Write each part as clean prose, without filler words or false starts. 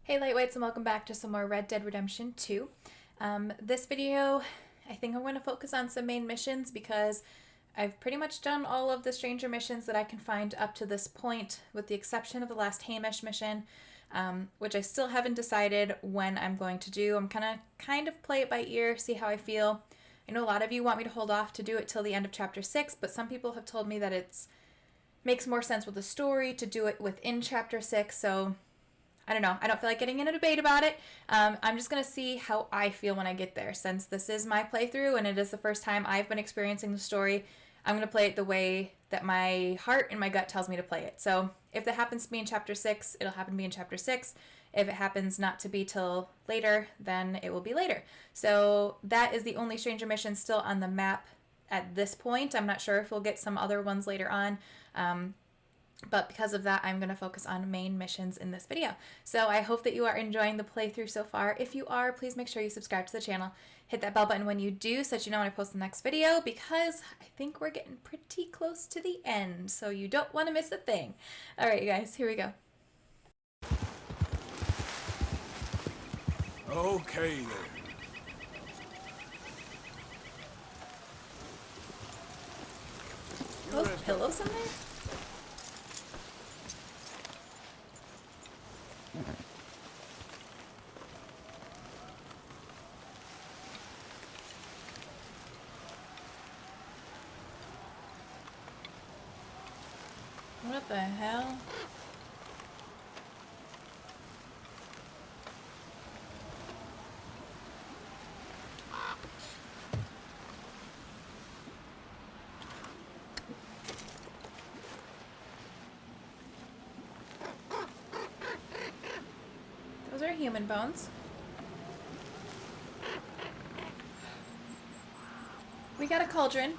Hey Lightweights, and welcome back to some more Red Dead Redemption 2. This video, I think I'm going to focus on some main missions because I've pretty much done all of the stranger missions that I can find up to this point, with the exception of the last Hamish mission, which I still haven't decided when I'm going to do. I'm gonna kind of play it by ear, see how I feel. I know a lot of you want me to hold off to do it till the end of Chapter 6, but some people have told me that it makes more sense with the story to do it within Chapter 6, so I don't know. I don't feel like getting in a debate about it. I'm just going to see how I feel when I get there. Since this is my playthrough and it is the first time I've been experiencing the story, I'm going to play it the way that my heart and my gut tells me to play it. So if that happens to be in Chapter 6, it'll happen to be in Chapter 6. If it happens not to be till later, then it will be later. So that is the only stranger mission still on the map at this point. I'm not sure if we'll get some other ones later on. But because of that, I'm going to focus on main missions in this video. So I hope that you are enjoying the playthrough so far. If you are, please make sure you subscribe to the channel. Hit that bell button when you do so that you know when I post the next video, because I think we're getting pretty close to the end. So you don't want to miss a thing. All right, you guys, here we go. Okay then. Those pillows in there? What the hell? Those are human bones. We got a cauldron.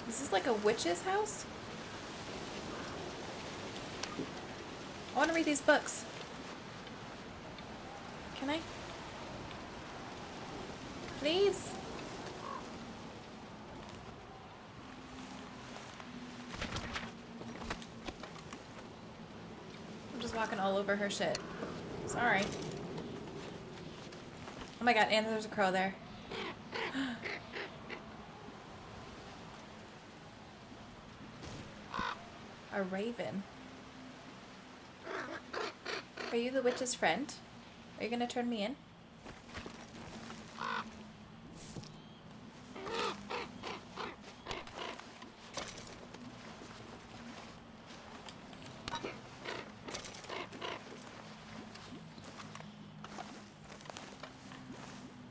Is this like a witch's house? I want to read these books. Can I? Please? I'm just walking all over her shit. Sorry. Oh my god, and there's a crow there. A raven. Are you the witch's friend? Are you gonna turn me in?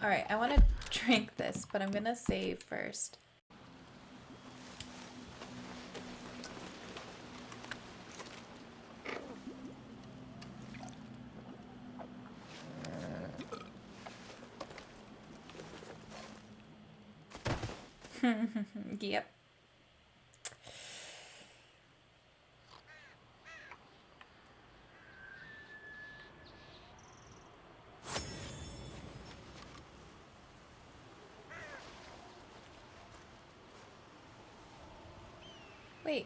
Alright, I want to drink this, but I'm gonna save first. Yep. Wait.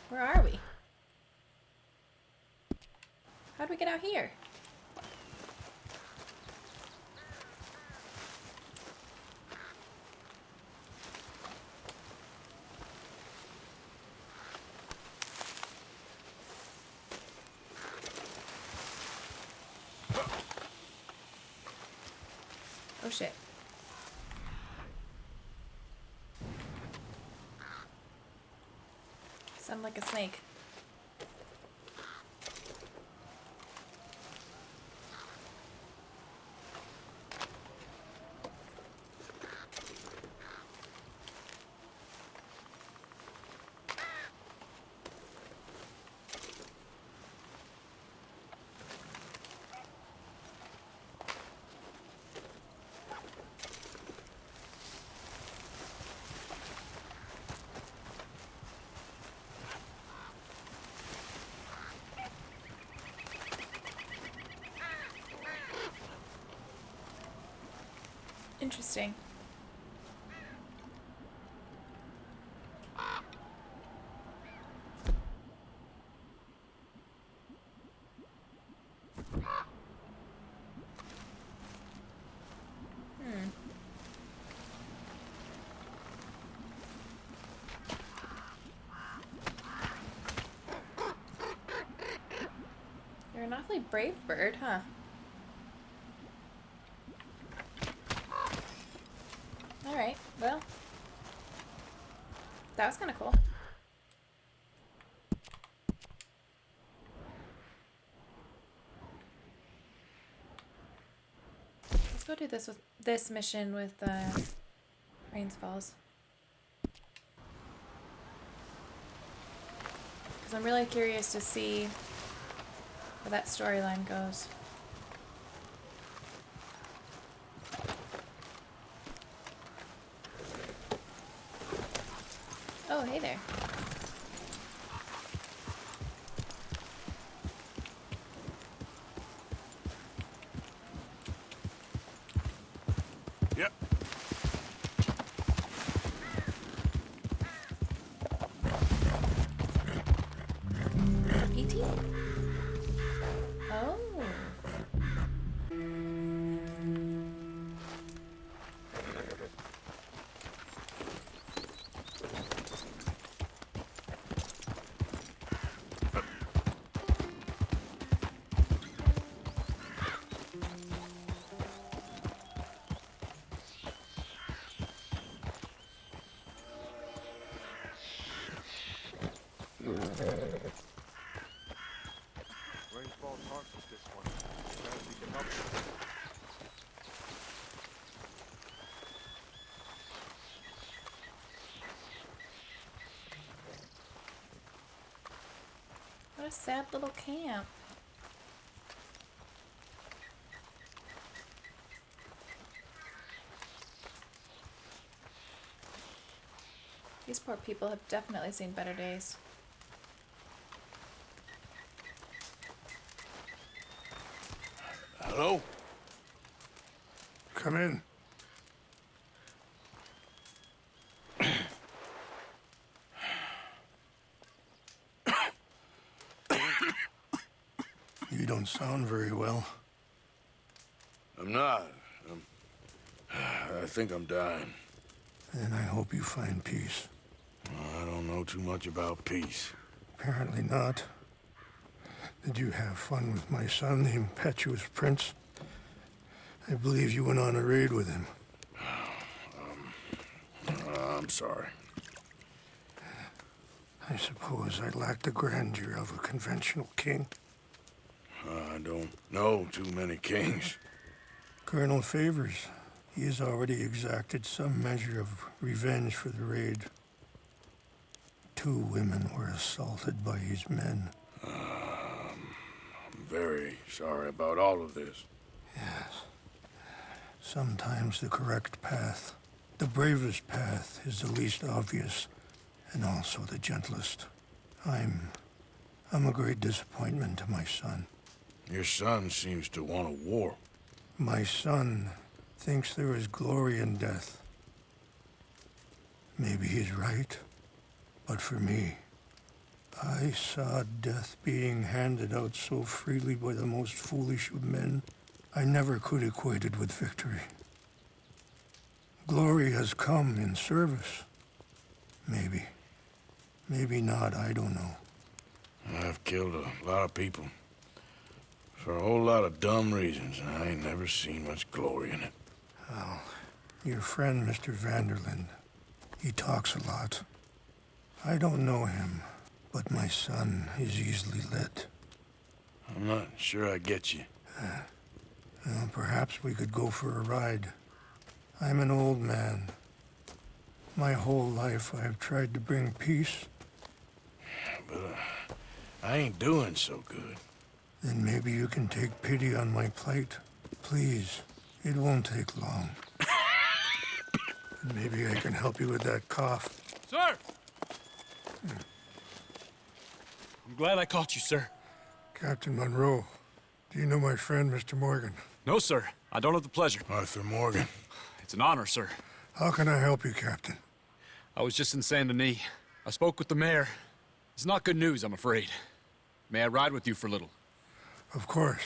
Where are we? How'd we get out here? Oh shit. Sound like a snake. Interesting. You're an awfully brave bird, huh? Alright, well. That was kind of cool. Let's go do this mission with Rains Falls. Because I'm really curious to see where that storyline goes. Oh, hey there. Yep. PT? Oh. Rainfall talks with this one. Perhaps he can help us. What a sad little camp. These poor people have definitely seen better days. Hello? Come in. You don't sound very well. I'm not. I think I'm dying. And I hope you find peace. I don't know too much about peace. Apparently not. Did you have fun with my son, the impetuous prince? I believe you went on a raid with him. I'm sorry. I suppose I lacked the grandeur of a conventional king. I don't know too many kings. Colonel Favors, he has already exacted some measure of revenge for the raid. 2 women were assaulted by his men. I'm very sorry about all of this. Yes. Sometimes the correct path, the bravest path, is the least obvious, and also the gentlest. I'm a great disappointment to my son. Your son seems to want a war. My son thinks there is glory in death. Maybe he's right, but for me, I saw death being handed out so freely by the most foolish of men, I never could equate it with victory. Glory has come in service. Maybe. Maybe not, I don't know. I've killed a lot of people. For a whole lot of dumb reasons, and I ain't never seen much glory in it. Well, your friend, Mr. Vanderland, he talks a lot. I don't know him, but my son is easily led. I'm not sure I get you. Well, perhaps we could go for a ride. I'm an old man. My whole life I have tried to bring peace. But I ain't doing so good. Then maybe you can take pity on my plight. Please, it won't take long. And maybe I can help you with that cough. Sir! I'm glad I caught you, sir. Captain Monroe, do you know my friend, Mr. Morgan? No, sir. I don't have the pleasure. Arthur Morgan. It's an honor, sir. How can I help you, Captain? I was just in Saint Denis. I spoke with the mayor. It's not good news, I'm afraid. May I ride with you for a little? Of course.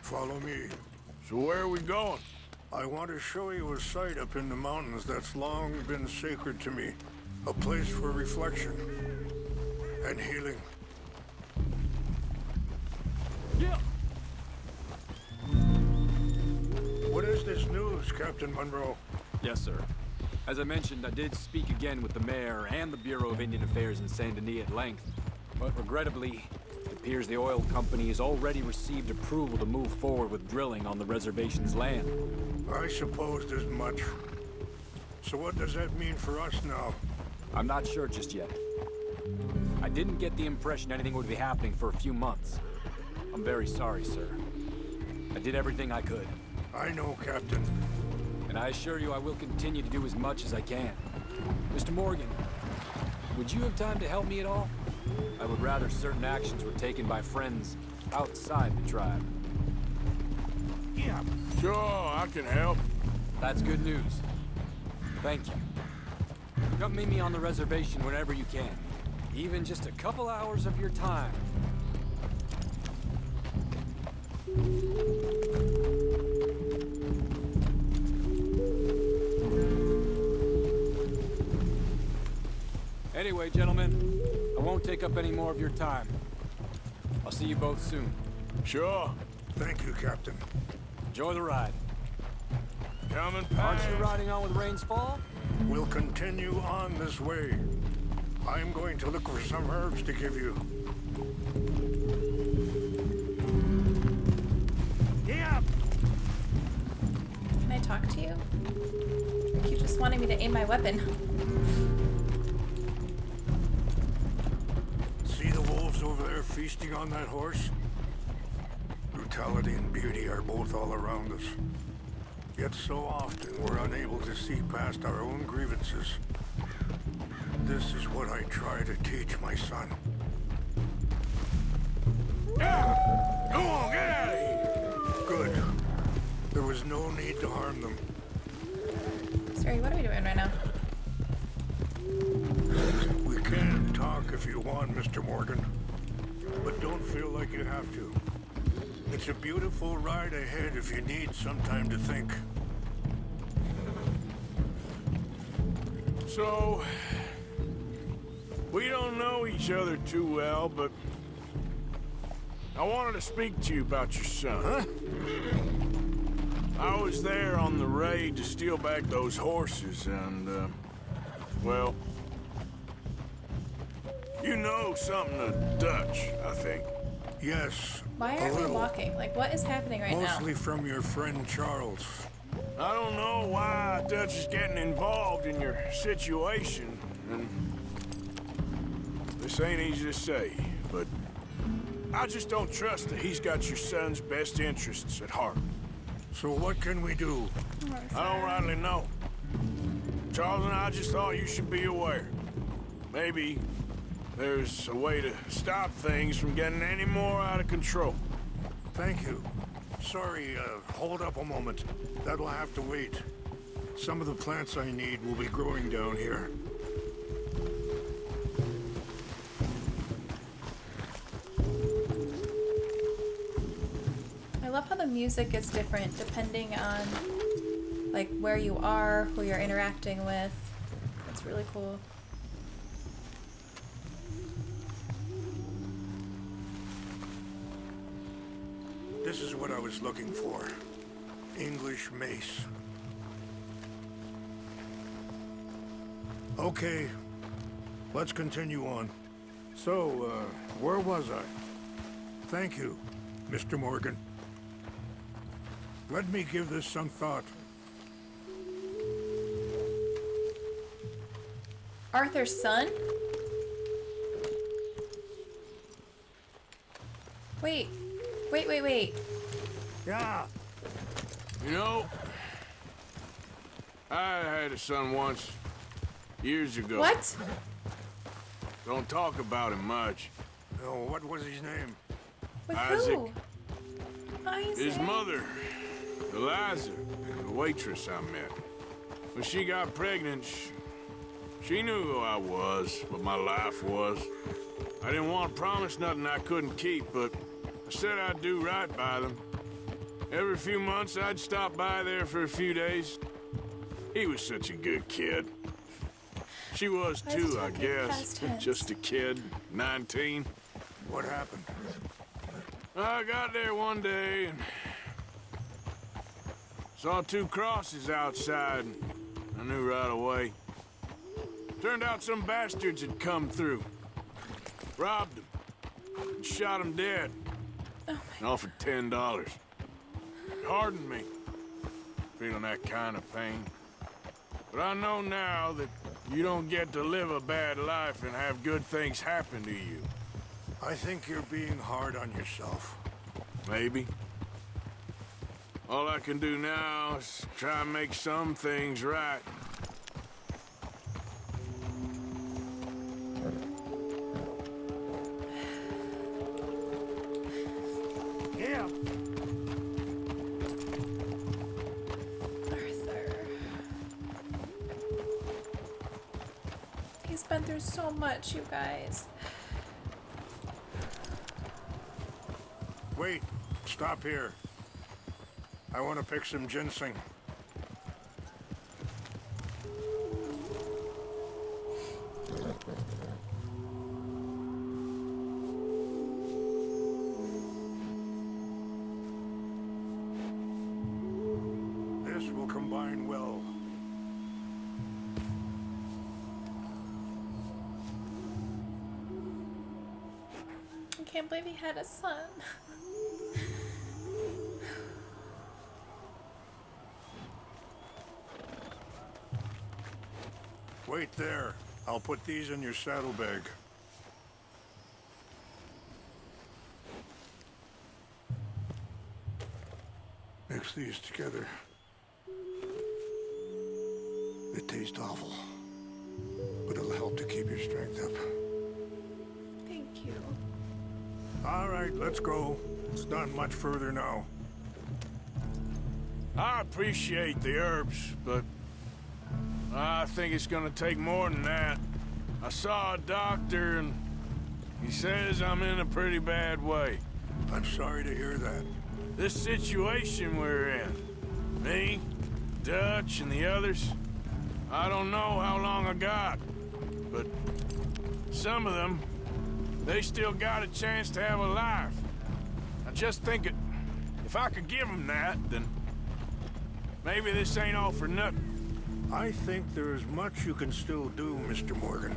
Follow me. So where are we going? I want to show you a site up in the mountains that's long been sacred to me. A place for reflection and healing. Yeah. What is this news, Captain Monroe? Yes, sir. As I mentioned, I did speak again with the mayor and the Bureau of Indian Affairs in Saint Denis at length, but regrettably, it appears the oil company has already received approval to move forward with drilling on the reservation's land. I supposed as much. So what does that mean for us now? I'm not sure just yet. I didn't get the impression anything would be happening for a few months. I'm very sorry, sir. I did everything I could. I know, Captain. And I assure you I will continue to do as much as I can. Mr. Morgan, would you have time to help me at all? I would rather certain actions were taken by friends outside the tribe. Yeah. Sure, I can help. That's good news. Thank you. Come meet me on the reservation whenever you can. Even just a couple hours of your time. Anyway, gentlemen, I won't take up any more of your time. I'll see you both soon. Sure. Thank you, Captain. Enjoy the ride. Coming Aren't past. you riding on with Rain's Fall? We'll continue on this way. I'm going to look for some herbs to give you. Yeah. Can I talk to you? You keep just wanting me to aim my weapon. See the wolves over there feasting on that horse? Brutality and beauty are both all around us. Yet so often we're unable to see past our own grievances. This is what I try to teach my son. Come on, get out of here. Good. There was no need to harm them. Sorry, what are we doing right now? We can talk if you want, Mr. Morgan. But don't feel like you have to. It's a beautiful ride ahead if you need some time to think. So, we don't know each other too well, but I wanted to speak to you about your son. Huh? I was there on the raid to steal back those horses, and, well, you know something of Dutch, I think. Yes. Why a aren't we little. walking? Like, what is happening right Mostly now? from your friend Charles. I don't know why Dutch is getting involved in your situation, and this ain't easy to say, but I just don't trust that he's got your son's best interests at heart. So what can we do? I don't rightly know. Charles and I just thought you should be aware. Maybe there's a way to stop things from getting any more out of control. Thank you. Sorry, hold up a moment. That'll have to wait. Some of the plants I need will be growing down here. I love how the music is different depending on like where you are, who you're interacting with. It's really cool. This is what I was looking for. English mace. Okay, let's continue on. So, where was I? Thank you, Mr. Morgan. Let me give this some thought. Arthur's son? Wait. Wait. Yeah. You know, I had a son once, years ago. What? Don't talk about him much. Oh, what was his name? With Isaac. who? Isaac. His mother Eliza, the waitress I met. When she got pregnant, she knew who I was, what my life was. I didn't want to promise nothing I couldn't keep, but I said I'd do right by them. Every few months, I'd stop by there for a few days. He was such a good kid. She was too, I guess. Just a kid, 19. What happened? I got there one day and saw 2 crosses outside. I knew right away. Turned out some bastards had come through. Robbed them. And shot them dead. Oh And offered $10. It hardened me. Feeling that kind of pain. But I know now that you don't get to live a bad life and have good things happen to you. I think you're being hard on yourself. Maybe. All I can do now is try and make some things right. Yeah. Arthur. He's been through so much, you guys. Wait, stop here. I want to pick some ginseng. This will combine well. I can't believe he had a son. Wait there. I'll put these in your saddlebag. Mix these together. They taste awful, but it'll help to keep your strength up. Thank you. All right, let's go. It's not much further now. I appreciate the herbs, but I think it's gonna take more than that. I saw a doctor and he says I'm in a pretty bad way. I'm sorry to hear that. This situation we're in, me, Dutch, and the others, I don't know how long I got, but some of them, they still got a chance to have a life. I just think if I could give them that, then maybe this ain't all for nothing. I think there is much you can still do, Mr. Morgan.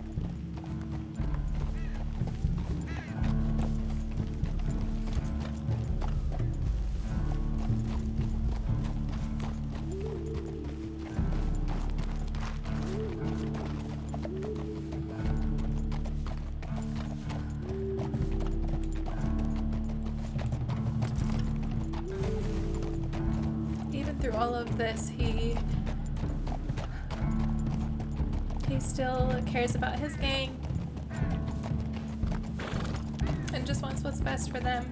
Even through all of this, he still cares about his gang and just wants what's best for them.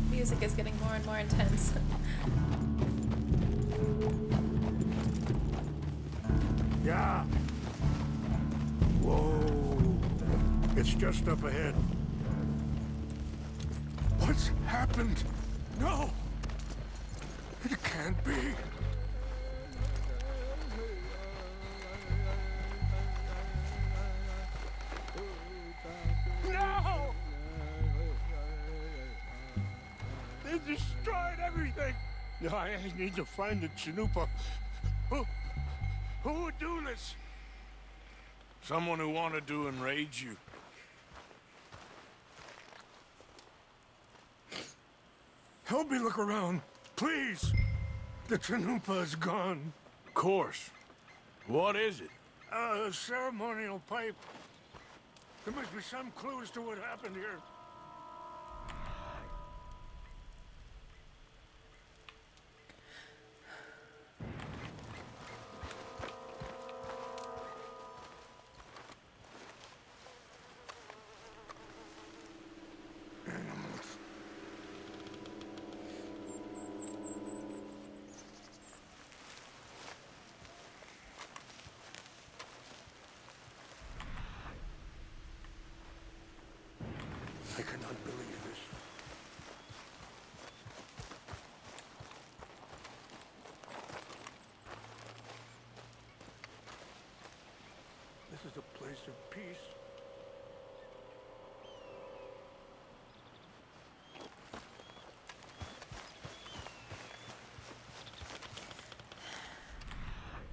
Music is getting more and more intense. Yeah. Whoa. It's just up ahead. What's happened? No. It can't be. No! They destroyed everything. I need to find the Chanupa. Who would do this? Someone who wanted to enrage you. Help me look around, please. The Chinoopa is gone. Of course. What is it? A ceremonial pipe. There must be some clues to what happened here. I cannot believe this. This is a place of peace.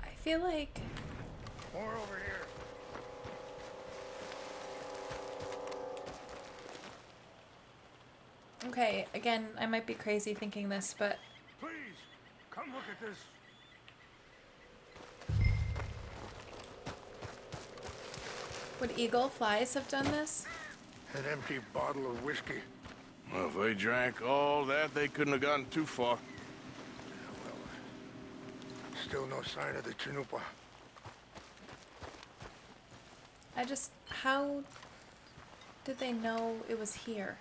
I feel like More over here. okay, again, I might be crazy thinking this, but Please, come look at this. would eagle flies have done this? An empty bottle of whiskey. Well, if they drank all that, they couldn't have gotten too far. Still no sign of the Chinoopa. How did they know it was here?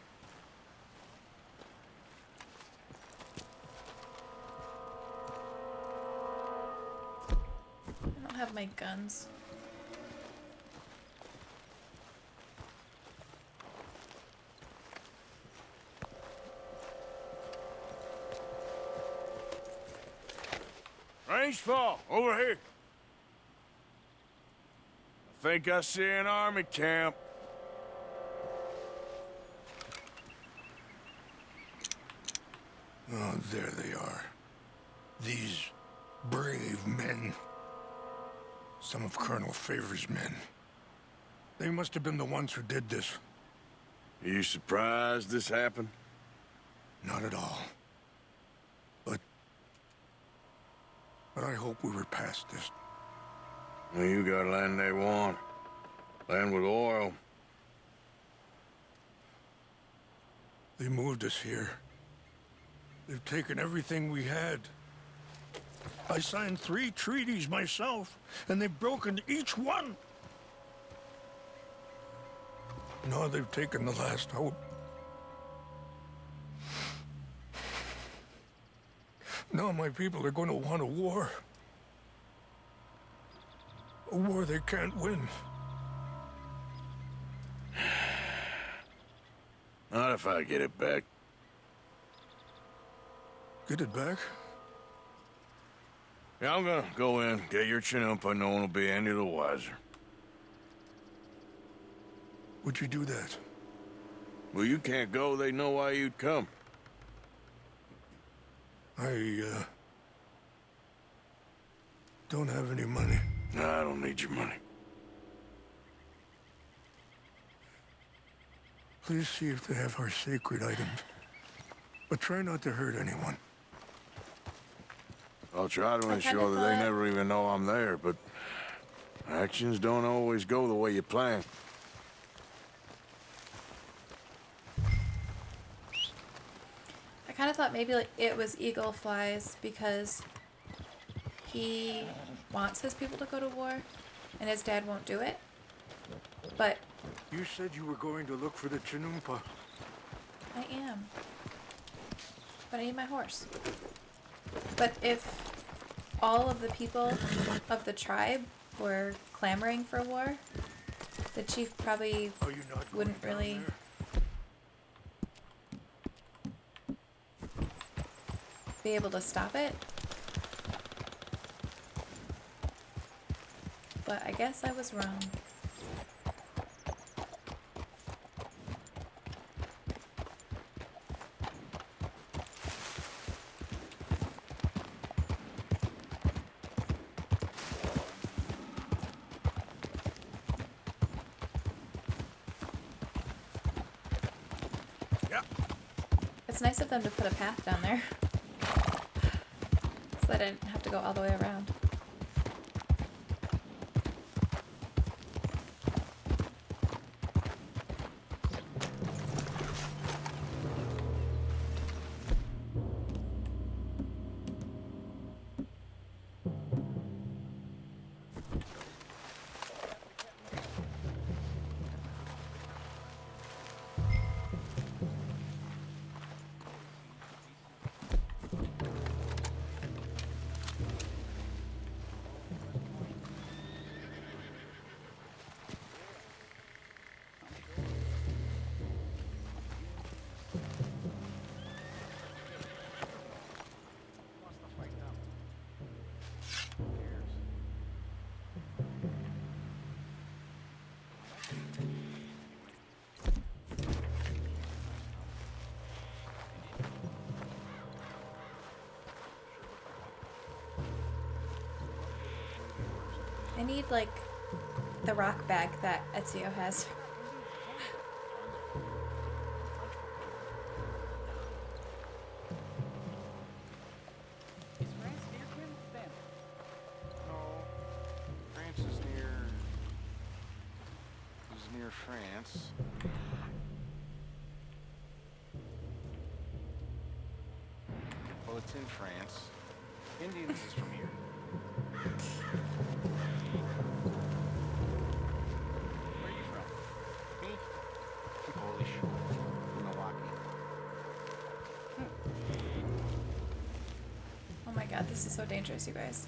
I don't have my guns. Range fall, over here. I think I see an army camp. Oh, there they are. These brave men. Some of Colonel Favor's men. They must have been the ones who did this. Are you surprised this happened? Not at all. But I hope we were past this. Well, you got land they want. Land with oil. They moved us here. They've taken everything we had. I signed 3 treaties myself, and they've broken each one. Now they've taken the last hope. Now my people are going to want a war. A war they can't win. Not if I get it back. Get it back? Yeah, I'm gonna go in, get your Chinoopa, no one will be any the wiser. Would you do that? Well, you can't go, they know why you'd come. I don't have any money. No, I don't need your money. Please see if they have our sacred items. But try not to hurt anyone. I'll try to ensure that they never even know I'm there, but actions don't always go the way you plan. I kind of thought maybe like it was eagle flies because he wants his people to go to war and his dad won't do it. But You said you were going to look for the Chinoopa. I am. But I need my horse. But if all of the people of the tribe were clamoring for war, the chief probably Are you not going wouldn't down really there? be able to stop it. But I guess I was wrong. It's nice of them to put a path down there. So I didn't have to go all the way around. I need, like, the rock bag that Ezio has. France is near France. Well, it's in France. Indians is from here. Where are you from? Me? I'm Polish. From Milwaukee. Oh my god, this is so dangerous, you guys.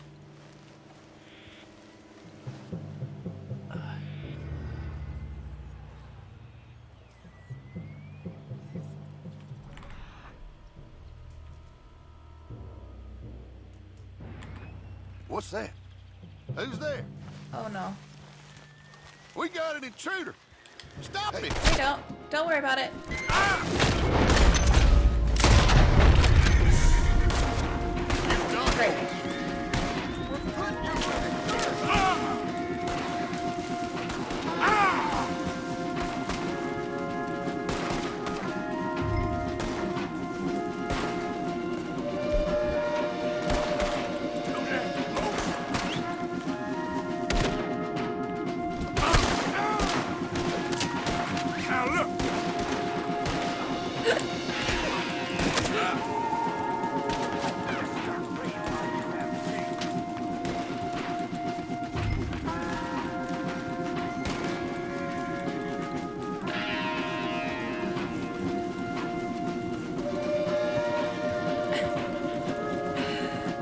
What's that? Who's there? Oh no. We got an intruder. Stop it! We don't. Don't worry about it. Great.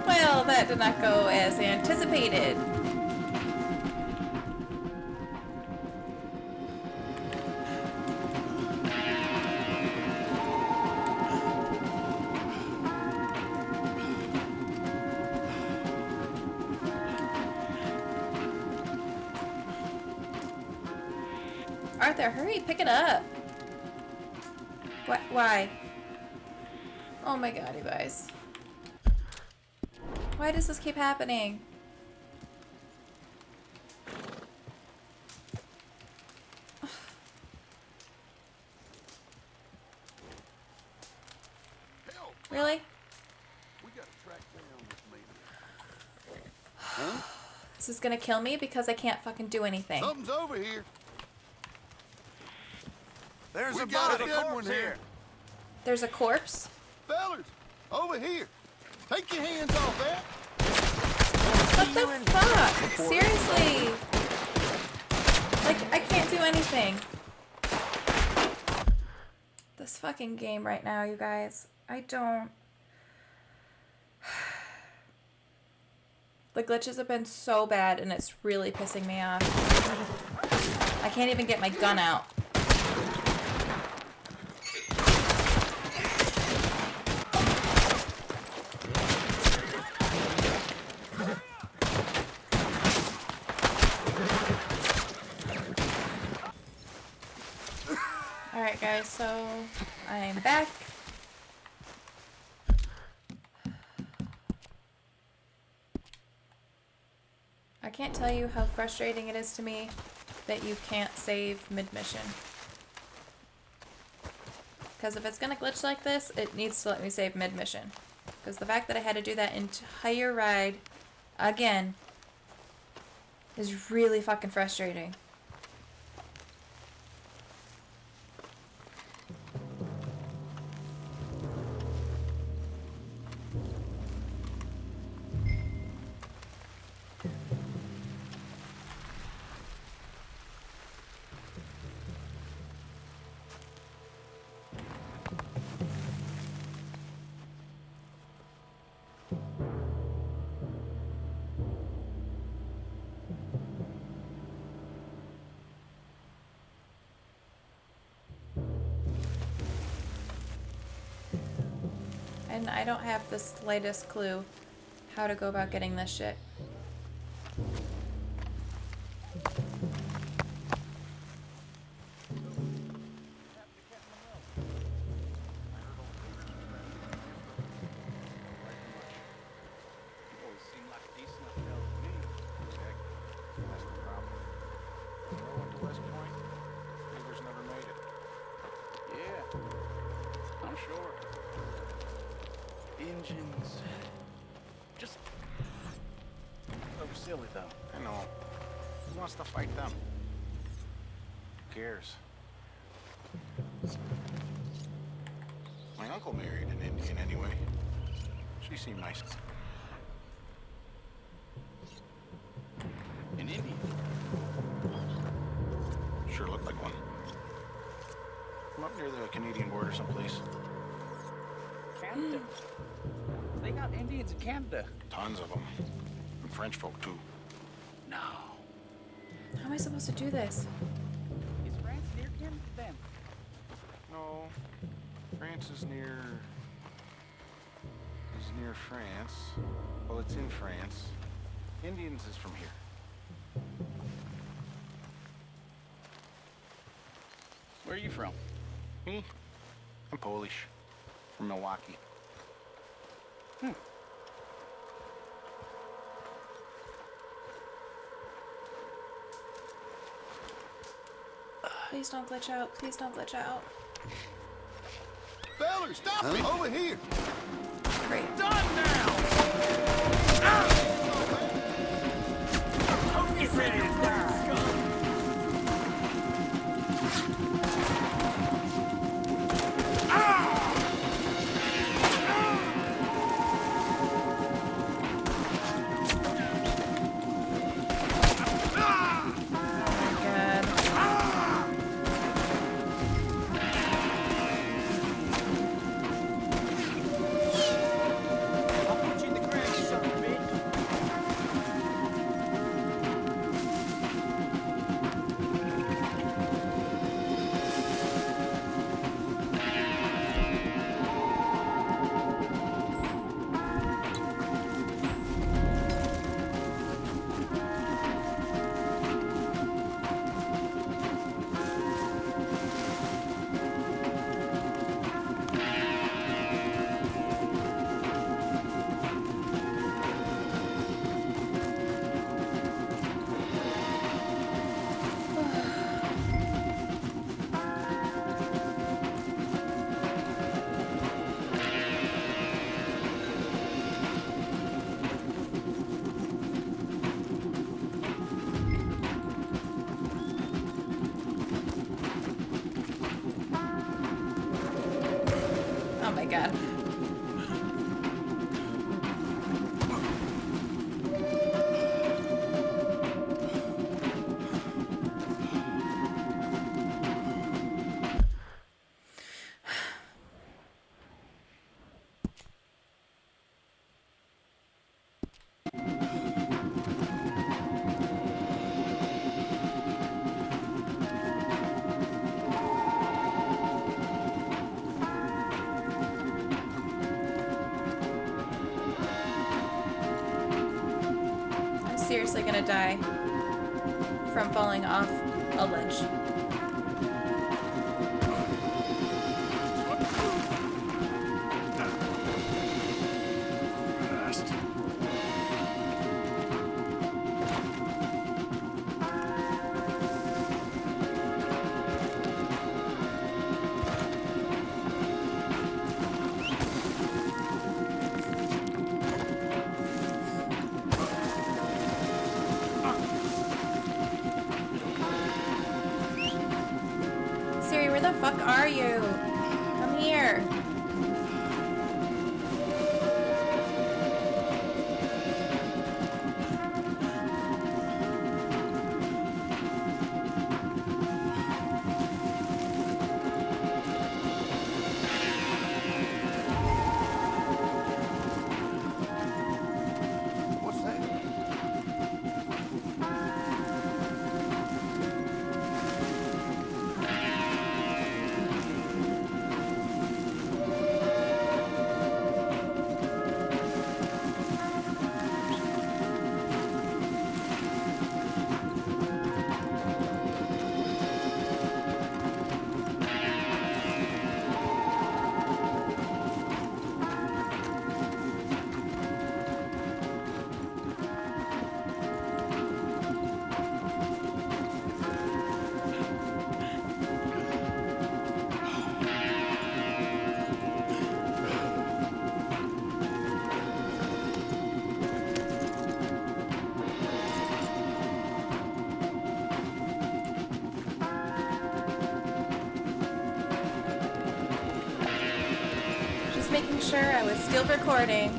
Well, that did not go as anticipated. Arthur, hurry, pick it up. What? Why? Oh my god, you guys. Why does this keep happening? Really? We gotta track down this lady. Huh? This is gonna kill me because I can't fucking do anything. Something's over here. There's We a got body. a good one here. There's a corpse? Fellas, over here. Take your hands off that. What the fuck? Seriously? Like, I can't do anything. This fucking game right now, you guys. I don't... The glitches have been so bad and it's really pissing me off. I can't even get my gun out. Alright guys, so I'm back. I can't tell you how frustrating it is to me that you can't save mid-mission. Because if it's going to glitch like this, it needs to let me save mid-mission. Because the fact that I had to do that entire ride again is really fucking frustrating. And I don't have the slightest clue how to go about getting this shit. Engines. Just so silly, though. I know. Who wants to fight them? Who cares? My uncle married an Indian anyway. She seemed nice. An Indian? Sure looked like one. From up near the Canadian border someplace. Canada. They got Indians in Canada. Tons of them. And French folk, too. No. How am I supposed to do this? Is France near Canada then? No. France is near France. Well, it's in France. Indians is from here. Where are you from? Me? I'm Polish. From Milwaukee. Please don't glitch out. Please don't glitch out. Feller, stop it! Over here! Great. Oh my god. Seriously gonna die from falling off a ledge. the fuck are you? Come here. What's that? Just making sure I was still recording.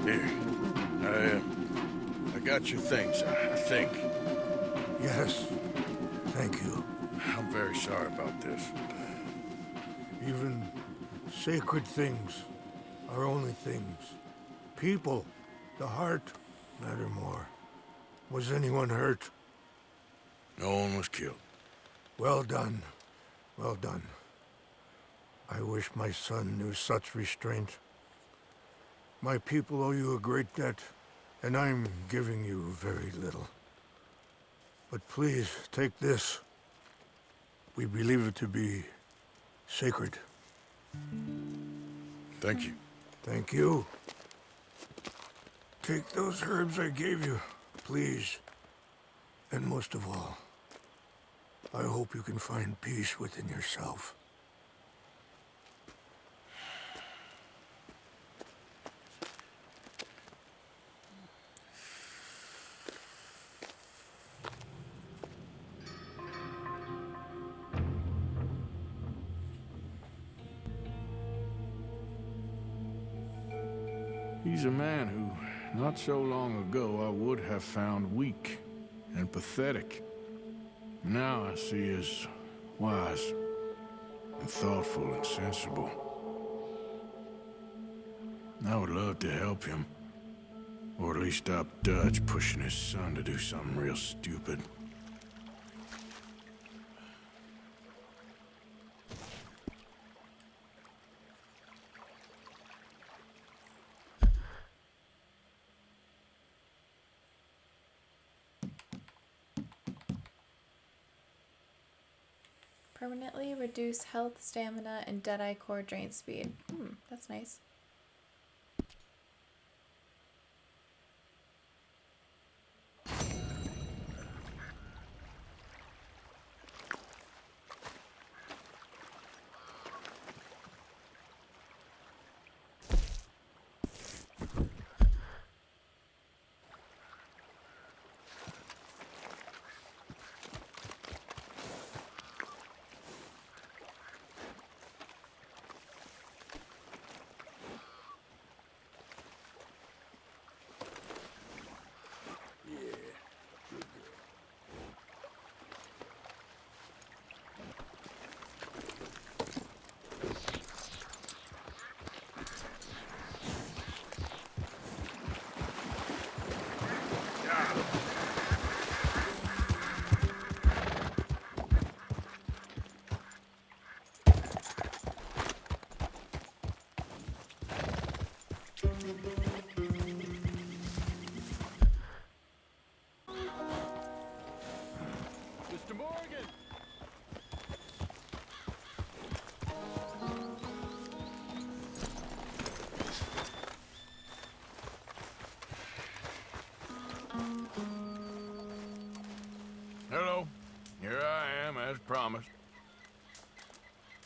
Here. I got your things, I think. Yes. Thank you. I'm very sorry about this. Even sacred things are only things. People, the heart, matter more. Was anyone hurt? No one was killed. Well done. Well done. I wish my son knew such restraint. My people owe you a great debt, and I'm giving you very little. But please, take this. We believe it to be sacred. Thank you. Thank you. Take those herbs I gave you, please. And most of all, I hope you can find peace within yourself. He's a man who, not so long ago, I would have found weak and pathetic. Now I see as wise and thoughtful and sensible. I would love to help him, or at least stop Dutch pushing his son to do something real stupid. Permanently reduce health, stamina, and Deadeye core drain speed. That's nice. Mr. Morgan! Hello. Here I am, as promised.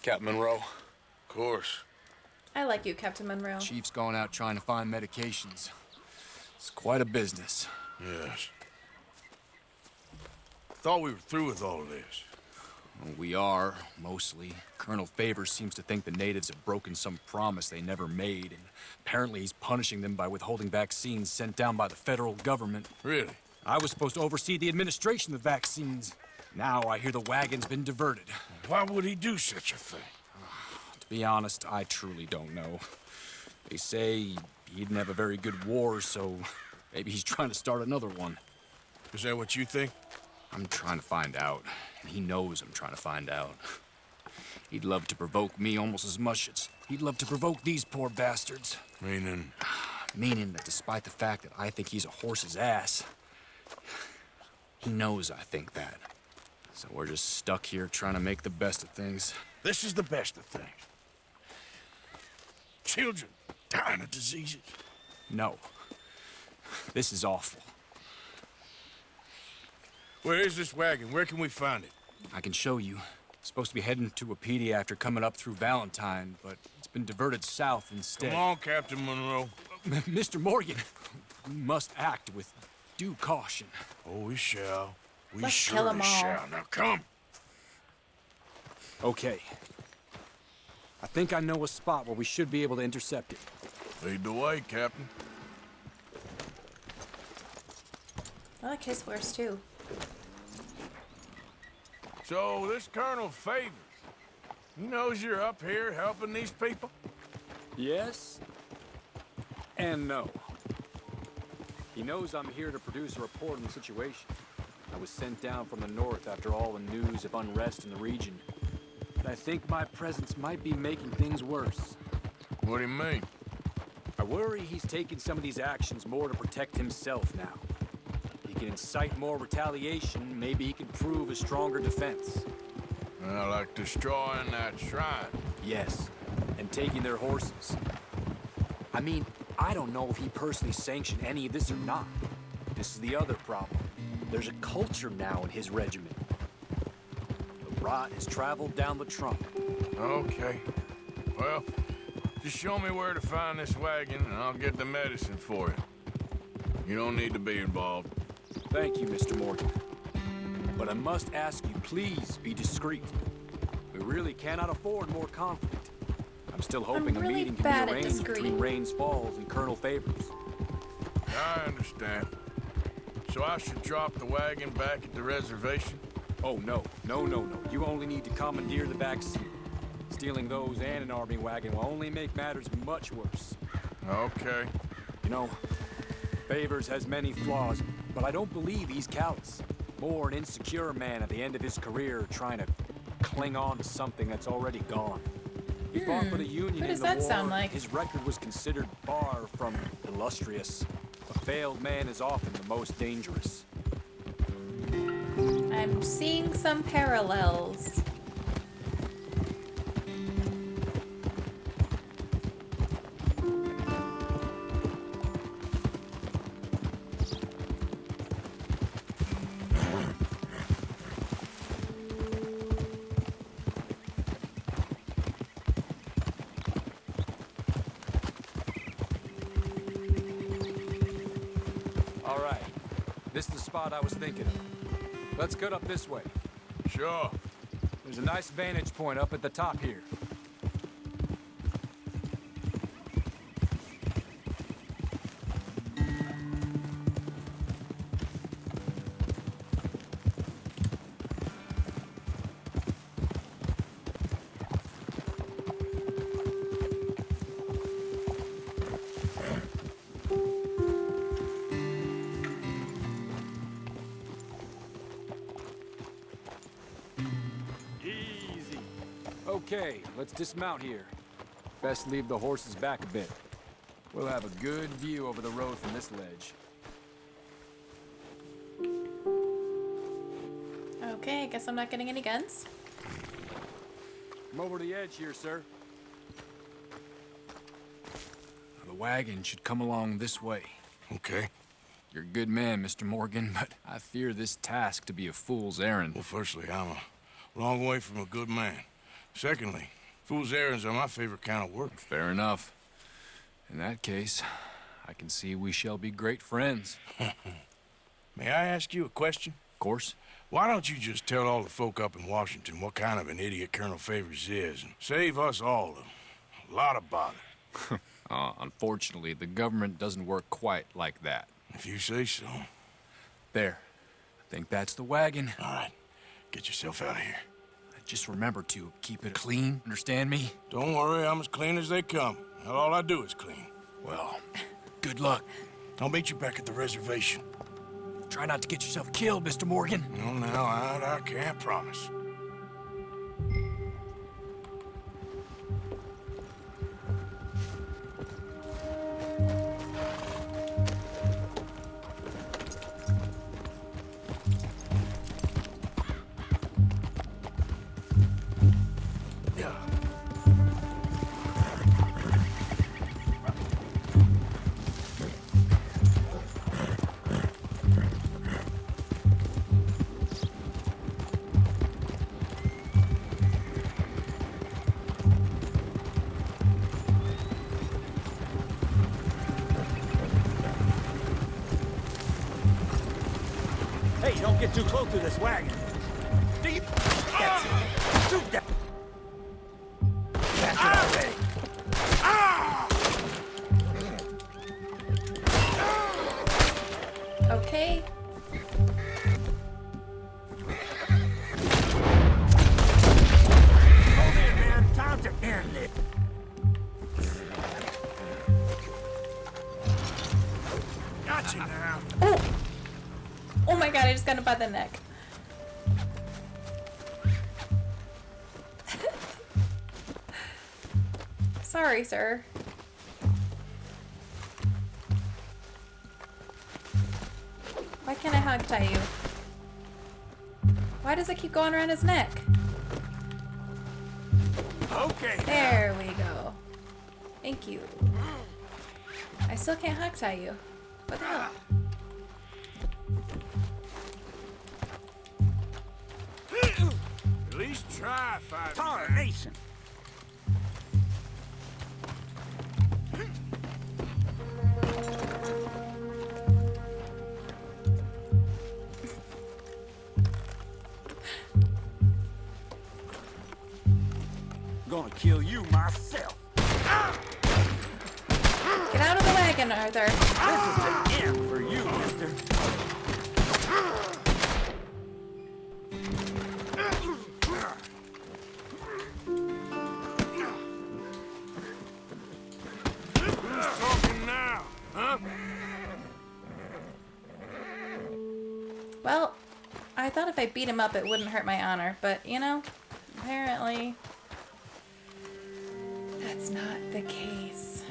Captain Monroe. Of course. I like you, Captain Monroe. Chief's gone out trying to find medications. It's quite a business. Yes. Thought we were through with all of this. Well, we are, mostly. Colonel Favors seems to think the natives have broken some promise they never made, and apparently he's punishing them by withholding vaccines sent down by the federal government. Really? I was supposed to oversee the administration of vaccines. Now I hear the wagon's been diverted. Why would he do such a thing? To be honest, I truly don't know. They say he didn't have a very good war, so maybe he's trying to start another one. Is that what you think? I'm trying to find out, and he knows I'm trying to find out. He'd love to provoke me almost as much as he'd love to provoke these poor bastards. Meaning? Meaning that despite the fact that I think he's a horse's ass, he knows I think that. So we're just stuck here trying to make the best of things. This is the best of things. Children dying of diseases. No. This is awful. Where is this wagon? Where can we find it? I can show you. Supposed to be heading to Wapiti after coming up through Valentine, but it's been diverted south instead. Come on, Captain Monroe. Mr. Morgan, we must act with due caution. Oh, we shall. We Let's kill 'em surely all. shall. Now come. Okay. I think I know a spot where we should be able to intercept it. Lead the way, Captain. I like his horse, too. So, this Colonel Favors, he knows you're up here helping these people? Yes and no. He knows I'm here to produce a report on the situation. I was sent down from the north after all the news of unrest in the region. But I think my presence might be making things worse. What do you mean? I worry he's taking some of these actions more to protect himself now. He can incite more retaliation, maybe he can prove a stronger defense. Well, like destroying that shrine. Yes, and taking their horses. I mean, I don't know if he personally sanctioned any of this or not. This is the other problem. There's a culture now in his regiment. The rot has traveled down the trunk. Okay. Well, just show me where to find this wagon, and I'll get the medicine for you. You don't need to be involved. Thank you, Mr. Morgan. But I must ask you, please be discreet. We really cannot afford more conflict. I'm still hoping really a meeting can bad be at arranged discreet. between Rains Falls and Colonel Favors. I understand. So I should drop the wagon back at the reservation? Oh, no. No. You only need to commandeer the back seat. Stealing those and an army wagon will only make matters much worse. Okay. You know, Favors has many flaws, but I don't believe he's callous. More an insecure man at the end of his career trying to cling on to something that's already gone. He fought for the Union What in does the that war. sound like? His record was considered far from illustrious. A failed man is often the most dangerous. I'm seeing some parallels. All right, this is the spot I was thinking of. Let's cut up this way. Sure. There's a nice vantage point up at the top here. Easy. Okay, let's dismount here. Best leave the horses back a bit. We'll have a good view over the road from this ledge. Okay, I guess I'm not getting any guns. Come over to the edge here, sir. The wagon should come along this way. Okay. You're a good man, Mr. Morgan, but I fear this task to be a fool's errand. Well, firstly, I'm a long way from a good man. Secondly, Fool's errands are my favorite kind of work. Fair enough. In that case, I can see we shall be great friends. May I ask you a question? Of course. Why don't you just tell all the folk up in Washington what kind of an idiot Colonel Favors is, and save us all a lot of bother? Unfortunately, the government doesn't work quite like that. If you say so. There. I think that's the wagon. All right, get yourself out of here. Just remember to keep it clean, understand me? Don't worry, I'm as clean as they come. Now, all I do is clean. Well, good luck. I'll meet you back at the reservation. Try not to get yourself killed, Mr. Morgan. No, now, I can't promise. Hey, don't get too close to this wagon. Do you... That's it. Shoot that... That's it already. Okay. Hold in, man. Time to end it. Got you now. Oh! Oh my god, I just got him by the neck. Sorry, sir. Why can't I hog tie you? Why does it keep going around his neck? Okay. There we go. Thank you. I still can't hog tie you. What the hell? At least try, Fabi. Tarnation. Gonna kill you myself. Get out of the wagon, Arthur. This is the end for you, mister. Who's talking now, huh? Well, I thought if I beat him up it wouldn't hurt my honor, but you know, apparently that's not the case.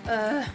Ugh.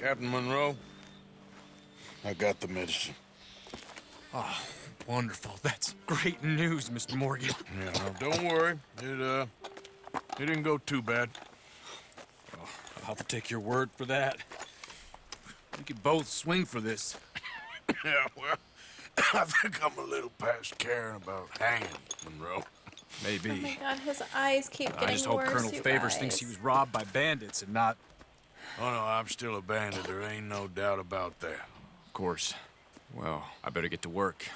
Captain Monroe, I got the medicine. Oh, wonderful. That's great news, Mr. Morgan. Yeah, no, don't worry. It didn't go too bad. Oh, I'll have to take your word for that. We could both swing for this. Yeah, well, I think I'm a little past caring about hanging, Monroe. Maybe. Oh my god, his eyes keep getting worse, I just hope Colonel you Favors guys. thinks he was robbed by bandits and not... Oh, no, I'm still a bandit. There ain't no doubt about that. Of course. Well, I better get to work.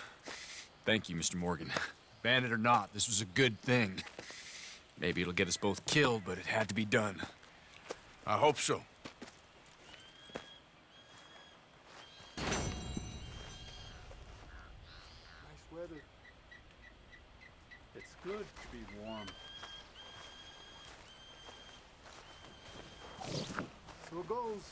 Thank you, Mr. Morgan. Bandit or not, this was a good thing. Maybe it'll get us both killed, but it had to be done. I hope so. Nice weather. It's good to be warm. So it goes.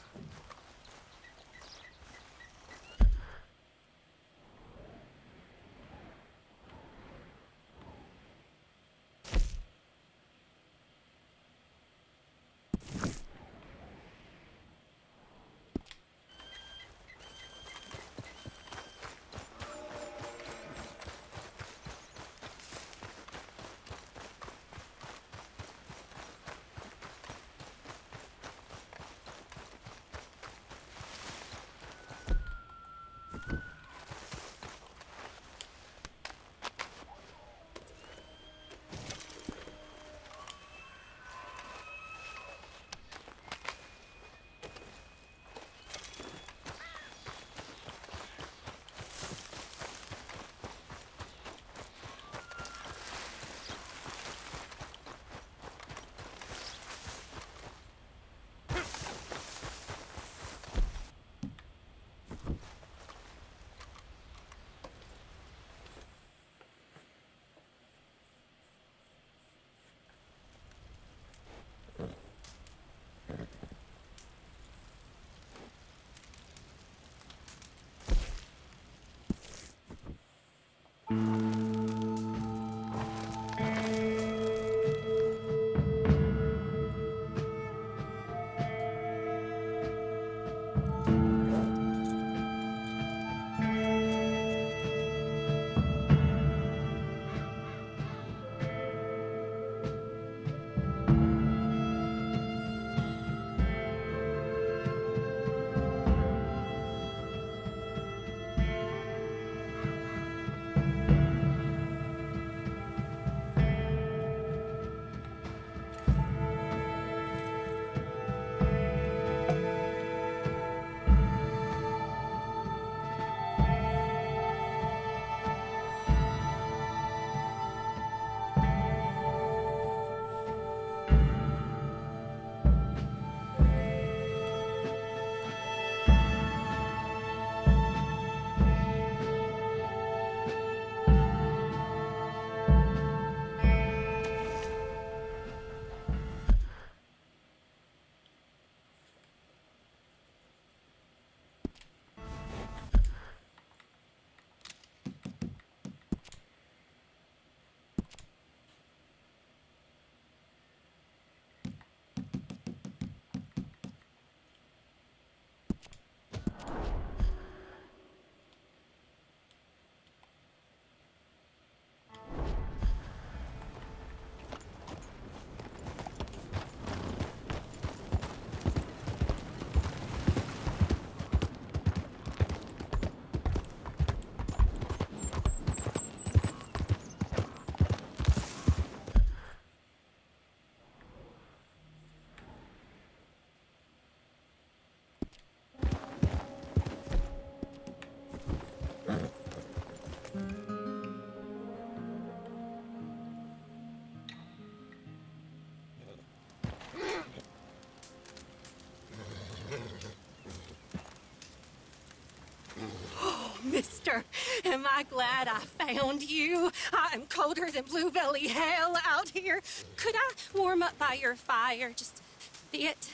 Mister, am I glad I found you? I'm colder than bluebelly hell out here. Could I warm up by your fire just a bit?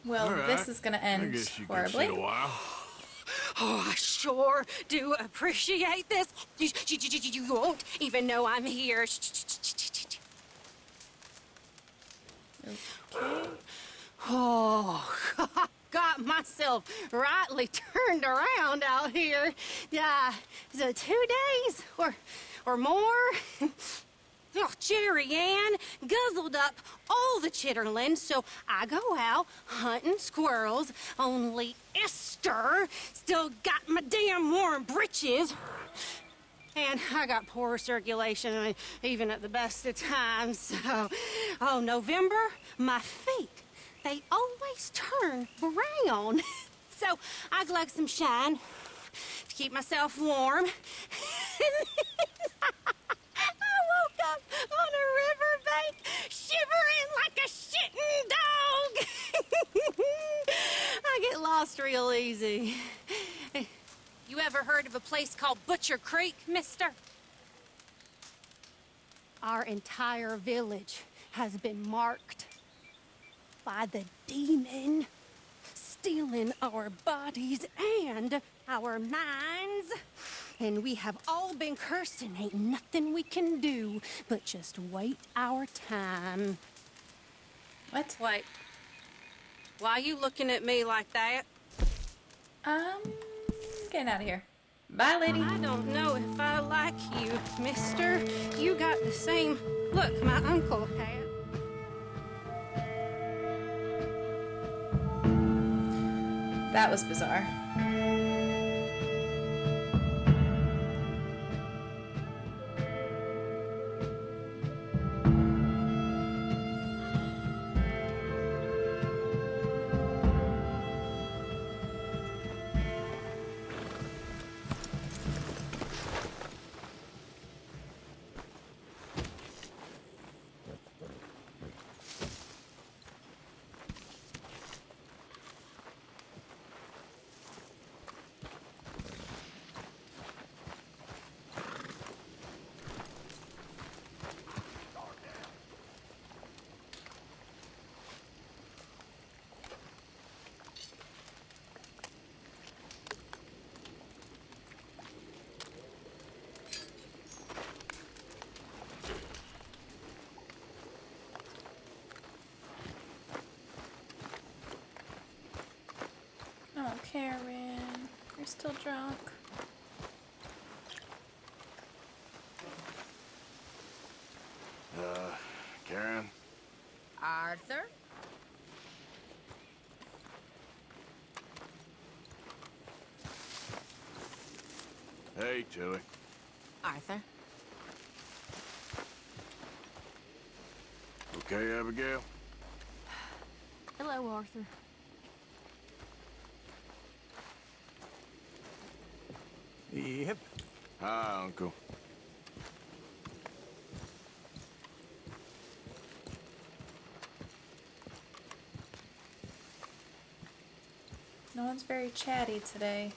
Well, All right. this is gonna I end guess you can horribly. sit a while. Oh, I sure do appreciate this. You won't even know I'm here. Okay. Oh, got myself rightly turned around out here. Is it 2 days or more? Oh, Jerry Ann guzzled up all the chitterlings, so I go out hunting squirrels. Only Esther still got my damn warm britches. And I got poor circulation, even at the best of times. So, November, my feet, they always turn brown. So I glug some shine to keep myself warm. I woke up on a riverbank, shivering like a shitting dog. I get lost real easy. You ever heard of a place called Butcher Creek, mister? Our entire village has been marked by the demon, stealing our bodies and our minds. And we have all been cursed, and ain't nothing we can do but just wait our time. What? Wait. Why are you looking at me like that? Getting out of here. Bye, lady. I don't know if I like you, mister. You got the same look my uncle had. That was bizarre. Oh, Karen, you're still drunk. Karen? Arthur? Hey, Tilly. Arthur? Okay, Abigail? Hello, Arthur. Yep. Hi, Uncle. No one's very chatty today.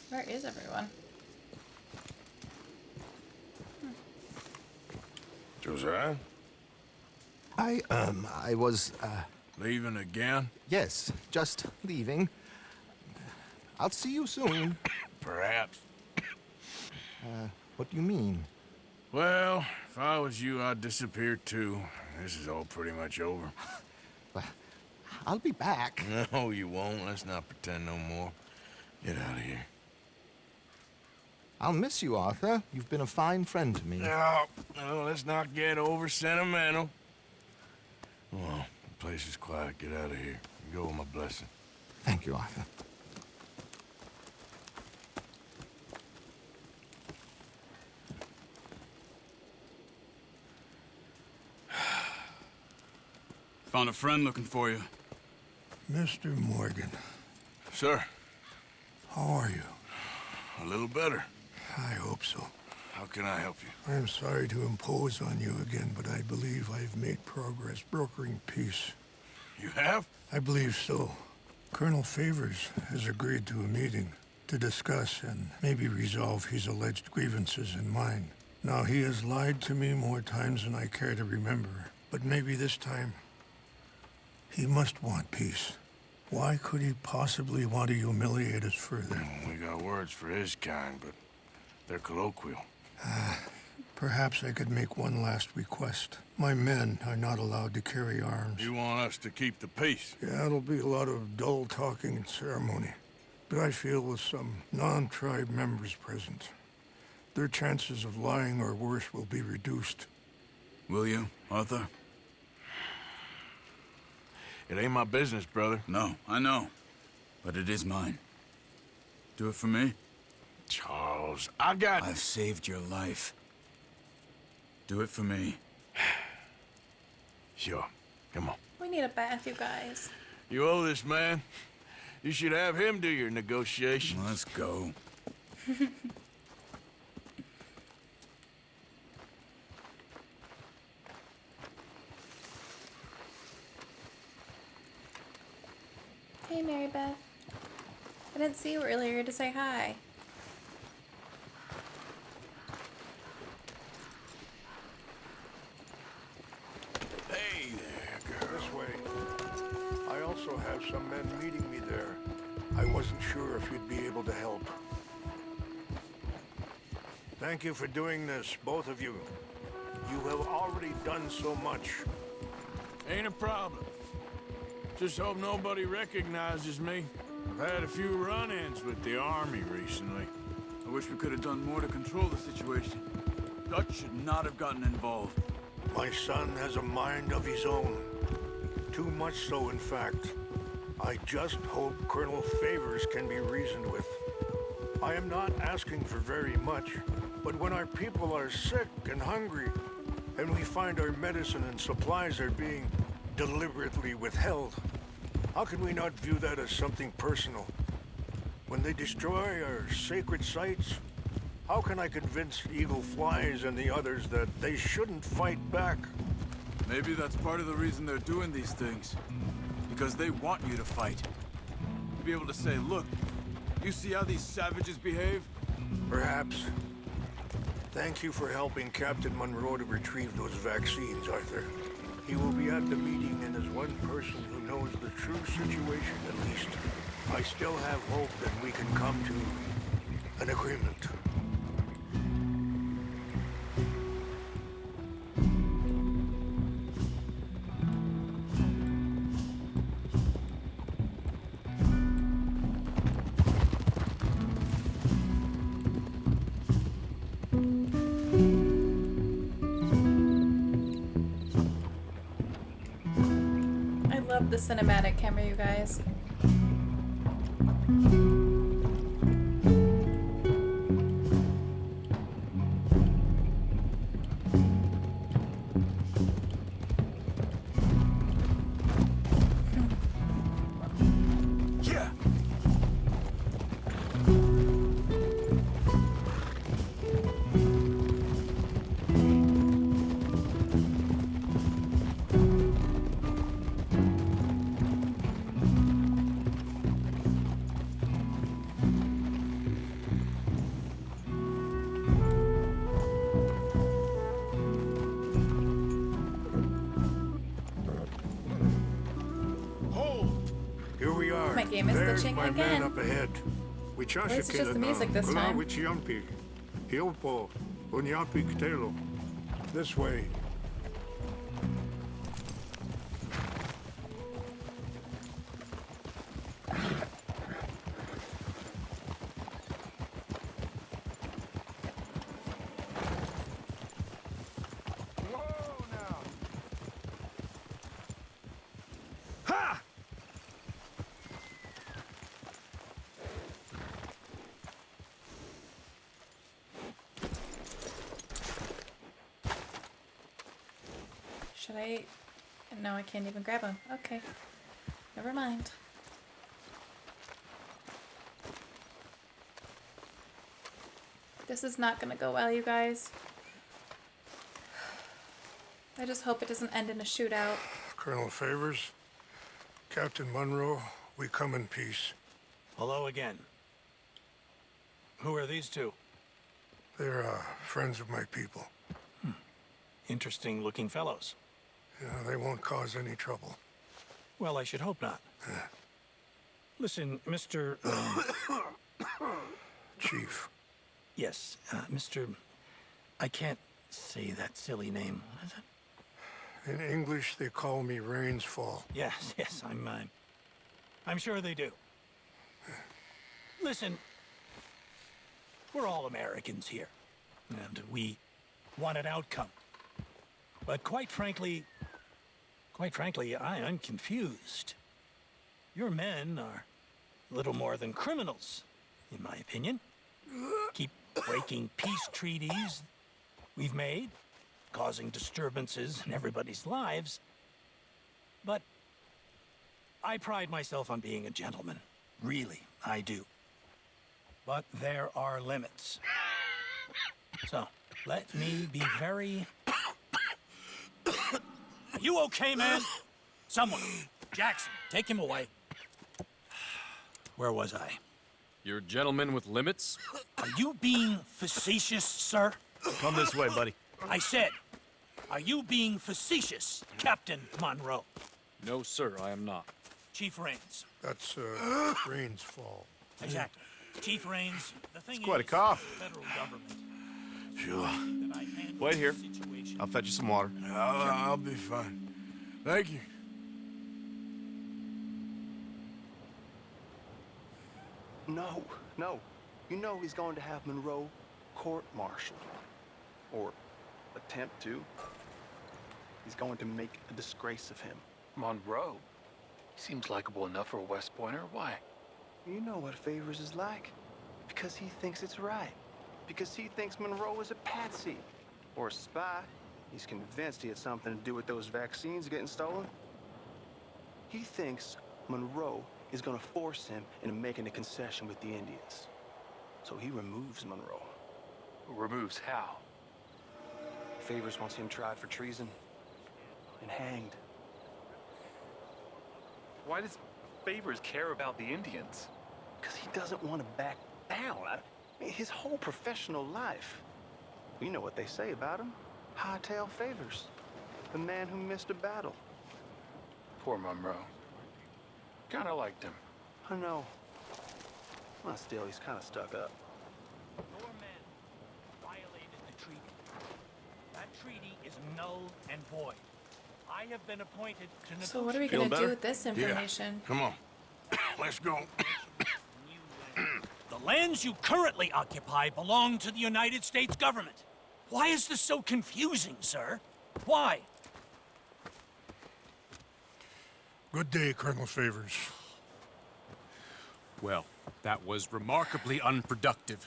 Where is everyone? Josiah? I was, Leaving again? yes, just leaving. I'll see you soon. Perhaps. What do you mean? Well, if I was you, I'd disappear too. This is all pretty much over. I'll be back. No, you won't. Let's not pretend no more. Get out of here. I'll miss you, Arthur. You've been a fine friend to me. No, let's not get over sentimental. Well, the place is quiet. Get out of here. You go with my blessing. Thank you, Arthur. Found a friend looking for you. Mr. Morgan, Sir, how are you? a little better. I hope so. How can I help you? I'm sorry to impose on you again, but I believe I've made progress brokering peace. You have? I believe so. Colonel Favors has agreed to a meeting to discuss and maybe resolve his alleged grievances and mine. Now, he has lied to me more times than I care to remember, but maybe this time he must want peace. Why could he possibly want to humiliate us further? We got words for his kind, but They're colloquial. Perhaps I could make one last request. My men are not allowed to carry arms. You want us to keep the peace? Yeah, it'll be a lot of dull talking and ceremony. But I feel with some non-tribe members present, their chances of lying or worse will be reduced. Will you, Arthur? It ain't my business, brother. No, I know. But it is mine. Do it for me? Charles, I've saved your life. Do it for me. Sure. Come on. We need a bath, you guys. You owe this man. You should have him do your negotiations. Let's go. Hey, Mary Beth. I didn't see you earlier to say hi. Hey there, girl. This way. I also have some men meeting me there. I wasn't sure if you'd be able to help. Thank you for doing this, both of you. You have already done so much. Ain't a problem. Just hope nobody recognizes me. I've had a few run-ins with the army recently. I wish we could have done more to control the situation. Dutch should not have gotten involved. My son has a mind of his own. Too much so, in fact. I just hope Colonel Favors can be reasoned with. I am not asking for very much, but when our people are sick and hungry, and we find our medicine and supplies are being deliberately withheld, how can we not view that as something personal? When they destroy our sacred sites, how can I convince Eagle Flies and the others that they shouldn't fight back? Maybe that's part of the reason they're doing these things. Because they want you to fight. To be able to say, look, you see how these savages behave? Perhaps. Thank you for helping Captain Monroe to retrieve those vaccines, Arthur. He will be at the meeting, and as one person who knows the true situation at least, I still have hope that we can come to an agreement. I love the cinematic camera, you guys. Yeah. Here we are. My game is There's glitching my again. man up ahead. At least it's just the music this time. This way. Should I? No, I can't even grab him. Okay. Never mind. This is not gonna go well, you guys. I just hope it doesn't end in a shootout. Colonel Favors, Captain Monroe, we come in peace. Hello again. Who are these two? They're friends of my people. Interesting looking fellows. Yeah, they won't cause any trouble. Well, I should hope not. Listen, Mr. Chief. Yes, Mr... I can't say that silly name. What is it? In English, they call me Rainsfall. Yes, I'm sure they do. Listen, we're all Americans here, and we want an outcome. But quite frankly, I'm confused. Your men are little more than criminals, in my opinion. Keep breaking peace treaties we've made, causing disturbances in everybody's lives. But I pride myself on being a gentleman. Really, I do. But there are limits. So, let me be very... Are you okay, man? Someone. Jackson, take him away. Where was I? You're a gentleman with limits? Are you being facetious, sir? Come this way, buddy. I said, are you being facetious, Captain Monroe? No, sir, I am not. Chief Rains. That's, Rainsfall. Exactly. Chief Rains, the thing It's quite a is, cough. the federal government. Sure. That I handle Wait here. the situation. I'll fetch you some water. I'll be fine. Thank you. No. You know he's going to have Monroe court-martialed. Or attempt to. He's going to make a disgrace of him. Monroe? He seems likable enough for a West Pointer. Why? You know what Favors is like. Because he thinks it's right. Because he thinks Monroe is a patsy. Or a spy. He's convinced he had something to do with those vaccines getting stolen. He thinks Monroe is gonna force him into making a concession with the Indians. So he removes Monroe. Removes how? Favors wants him tried for treason and hanged. Why does Favors care about the Indians? Because he doesn't want to back down. I mean, his whole professional life. You know what they say about him. Hightail Favors. The man who missed a battle. Poor Monroe. Kinda liked him. I know. Well, still, he's kind of stuck up. Your men violated the treaty. That treaty is null and void. I have been appointed to negotiate. So what are we going to do with this information? Come on. Let's go. The lands you currently occupy belong to the United States government. Why is this so confusing, sir? Why? Good day, Colonel Favors. Well, that was remarkably unproductive.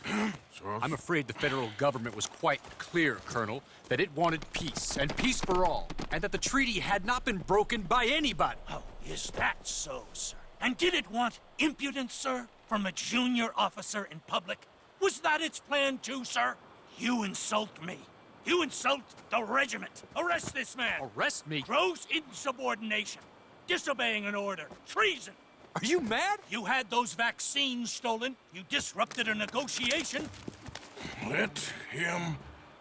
So? I'm afraid the federal government was quite clear, Colonel, that it wanted peace, and peace for all, and that the treaty had not been broken by anybody. Oh, is that so, sir? And did it want impudence, sir, from a junior officer in public? Was that its plan too, sir? You insult me. You insult the regiment. Arrest this man. Arrest me? Gross insubordination. Disobeying an order. Treason. Are you mad? You had those vaccines stolen. You disrupted a negotiation. Let him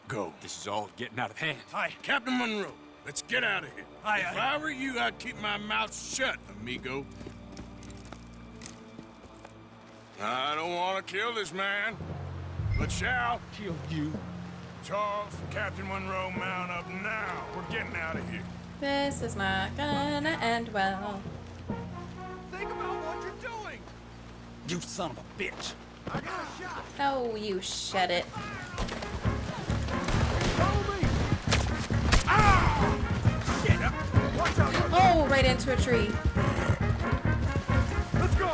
go. This is all getting out of hand. Aye. Captain Monroe, let's get out of here. Aye, If aye. I were you, I'd keep my mouth shut, amigo. I don't want to kill this man, but shall Kill you. Charles, Captain Monroe, mount up now. We're getting out of here. This is not gonna end well. Think about what you're doing! You son of a bitch. I got a shot! Oh, you shut it. Follow me! Ah! Shit! Watch out! Oh, right into a tree. Let's go!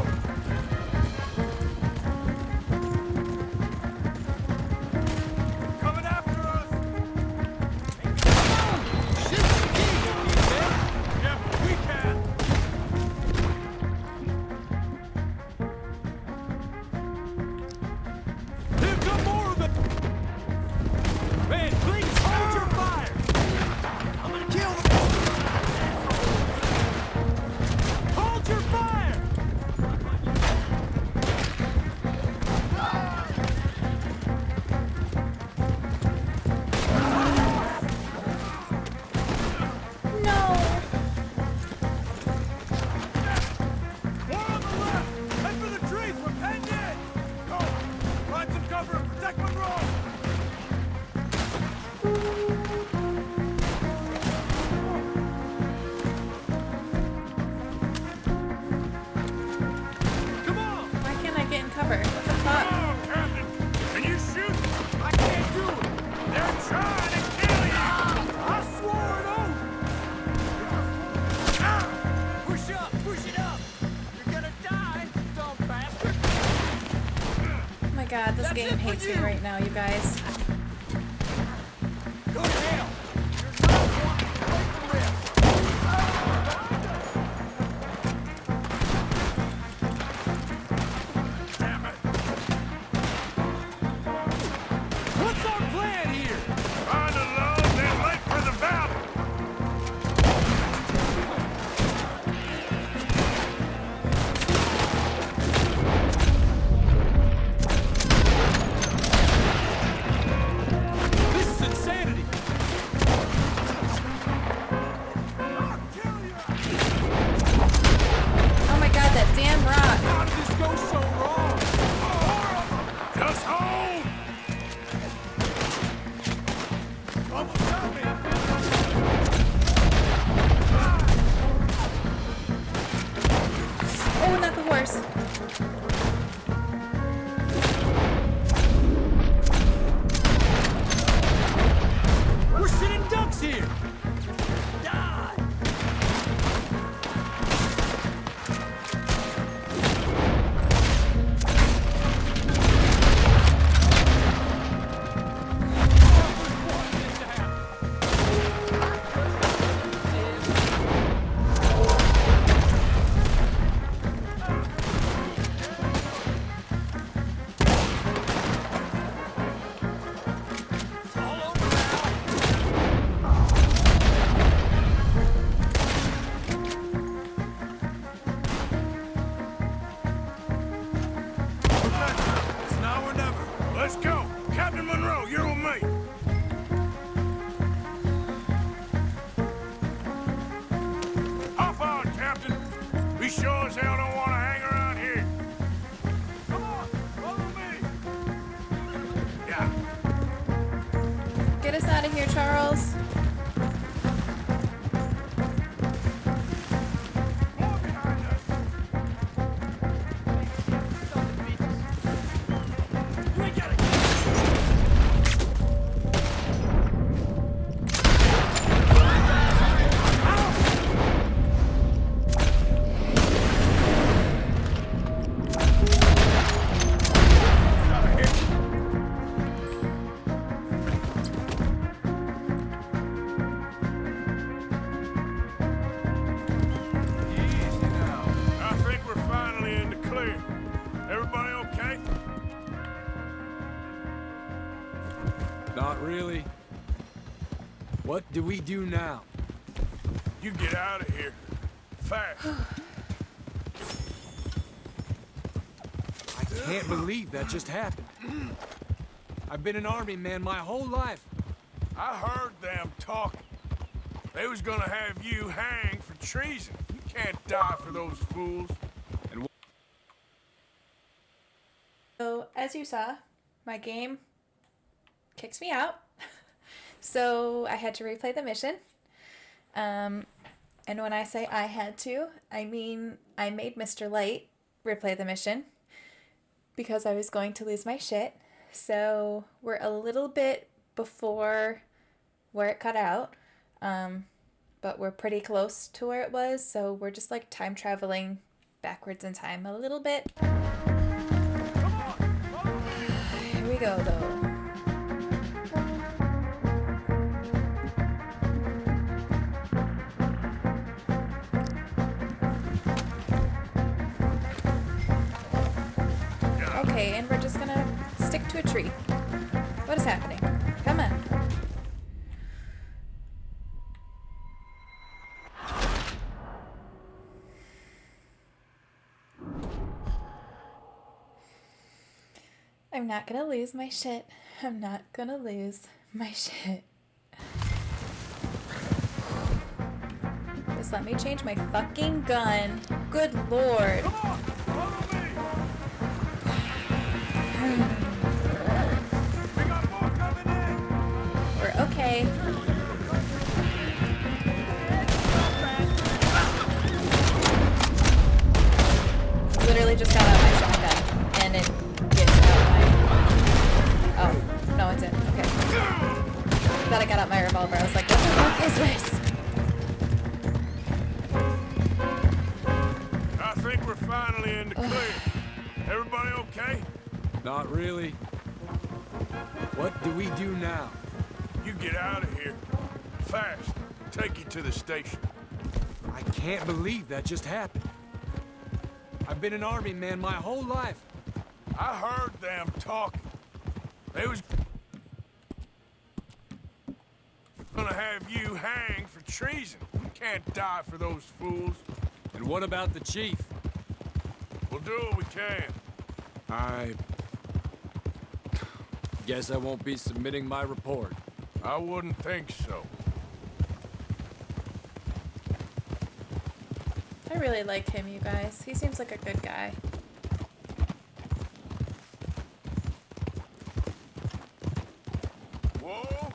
Coming after us! Yeah, we can! Here come more of it! Man, please hold your fire! I'm gonna kill them! god, this game hates me right now, you guys. Go to hell! You're not walking away from this! Damn it! What's our plan here? Find a load, then wait for the valley. This is insanity! Oh my god, that damn rock. How did this go so wrong? Just hold! Almost got me! Oh, not the horse. We're sitting ducks here! Die! It's now or never. Let's go. Captain Monroe, you're with me. Off on, Captain. We sure as hell don't want to hang around here. Come on, follow me! Yeah. Get us out of here, Charles. More behind us. We gotta easy now. I think we're finally in the clear. Everybody okay? Not really. What do we do now? You get out of here. Fast. I can't believe that just happened. I've been an army man my whole life. I heard them talking. They was gonna have you hanged for treason. You can't die for those fools. So, as you saw, my game kicks me out. So, I had to replay the mission. And when I say I had to, I mean I made Mr. Light replay the mission because I was going to lose my shit. So, we're a little bit before where it cut out. But we're pretty close to where it was, so we're just like time traveling backwards in time a little bit. Here we go, though. Okay, and we're just gonna stick to a tree. What is happening? Come on. I'm not gonna lose my shit. I'm not gonna lose my shit. Just let me change my fucking gun. Good lord. Come on, follow me! We got more coming in! We're okay. Literally just got out my shotgun and it gets out my... Oh, no it didn't. Okay. Thought I got out my revolver. I was like, what the fuck is this? I think we're finally in the clear. Everybody okay? Not really. What do we do now? You get out of here. Fast. Take you to the station. I can't believe that just happened. I've been an army man my whole life. I heard them talking. They was gonna have you hanged for treason. You can't die for those fools. And what about the chief? We'll do what we can. I guess I won't be submitting my report. I wouldn't think so. I really like him, you guys. He seems like a good guy. Whoa!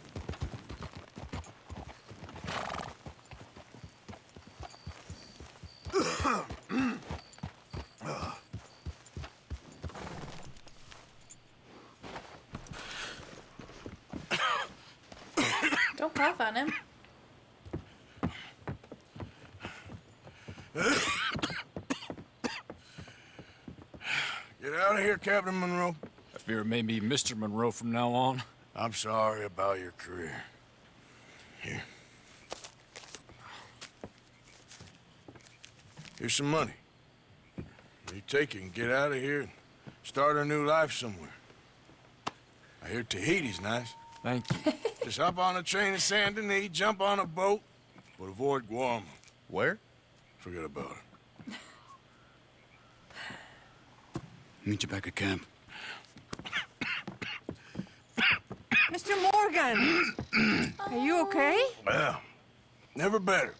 Don't cough on him. Get out of here, Captain Monroe. I fear it may be Mr. Monroe from now on. I'm sorry about your career. Here. Here's some money. You take it and get out of here and start a new life somewhere. I hear Tahiti's nice. Thank you. Just hop on a train to Saint Denis, jump on a boat, but avoid Guam. Where? Forget about it. Meet you back at camp. Mr. Morgan! Are you okay? Well, never better.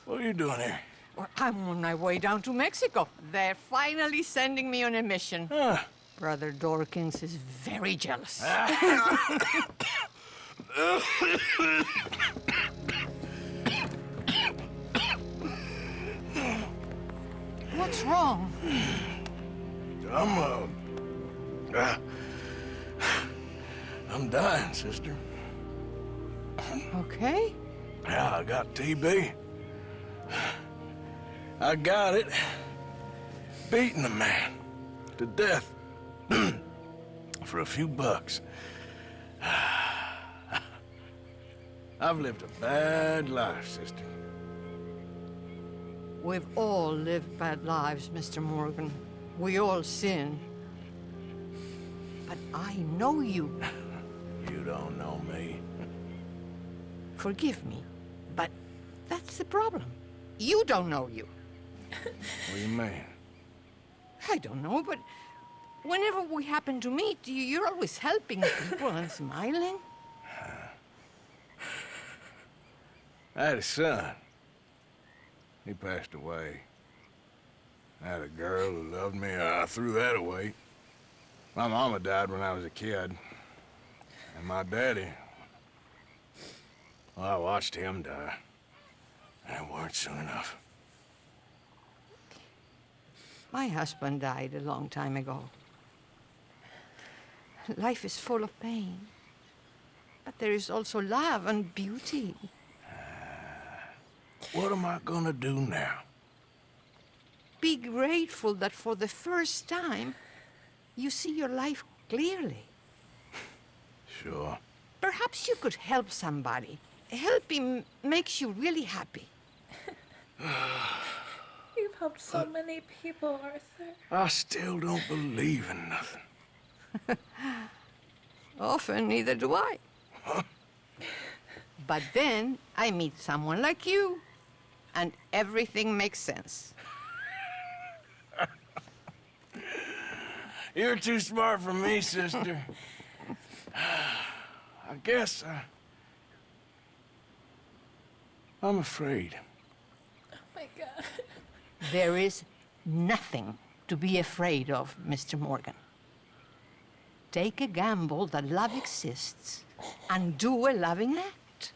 What are you doing here? Well, I'm on my way down to Mexico. They're finally sending me on a mission. Brother Dorkins is very jealous. What's wrong? I'm dying, sister. Okay. Yeah, I got TB. I got it. Beating a man to death for a few bucks. I've lived a bad life, sister. We've all lived bad lives, Mr. Morgan. We all sin. But I know you. You don't know me. Forgive me, but that's the problem. You don't know you. What do you mean? I don't know, but whenever we happen to meet, you're always helping people and smiling. I had a son. He passed away. I had a girl who loved me. I threw that away. My mama died when I was a kid. And my daddy, well, I watched him die. And it weren't soon enough. My husband died a long time ago. Life is full of pain. But there is also love and beauty. What am I gonna do now? Be grateful that for the first time, you see your life clearly. Sure. Perhaps you could help somebody. Helping makes you really happy. You've helped so many people, Arthur. I still don't believe in nothing. Often, neither do I. But then I meet someone like you, and everything makes sense. You're too smart for me, sister. I guess I'm afraid. Oh my God. There is nothing to be afraid of, Mr. Morgan. Take a gamble that love exists and do a loving act.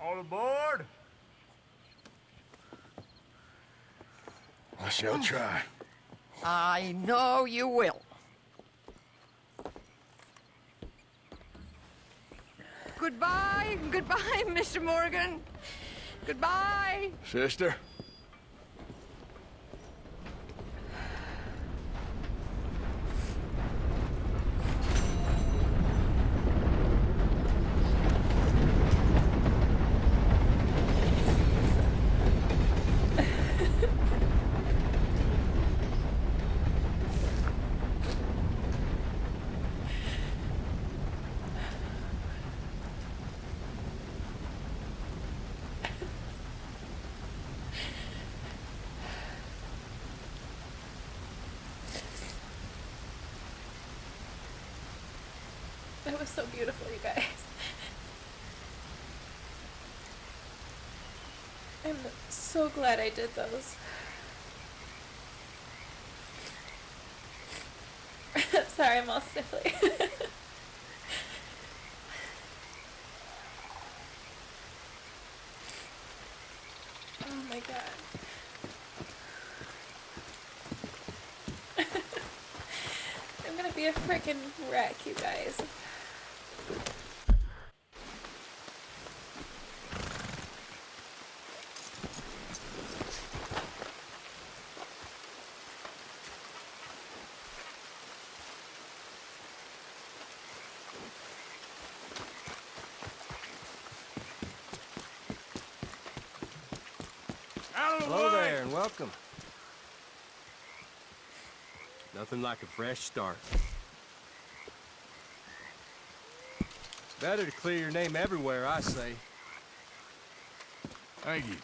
All aboard? I shall try. I know you will. Goodbye, goodbye, Mr. Morgan. Goodbye. Sister? was so beautiful, you guys. I'm so glad I did those. Sorry, I'm all sniffly. Oh my god. I'm gonna be a freaking wreck, you guys. Hello there, and welcome. Nothing like a fresh start. Better to clear your name everywhere, I say. Thank you.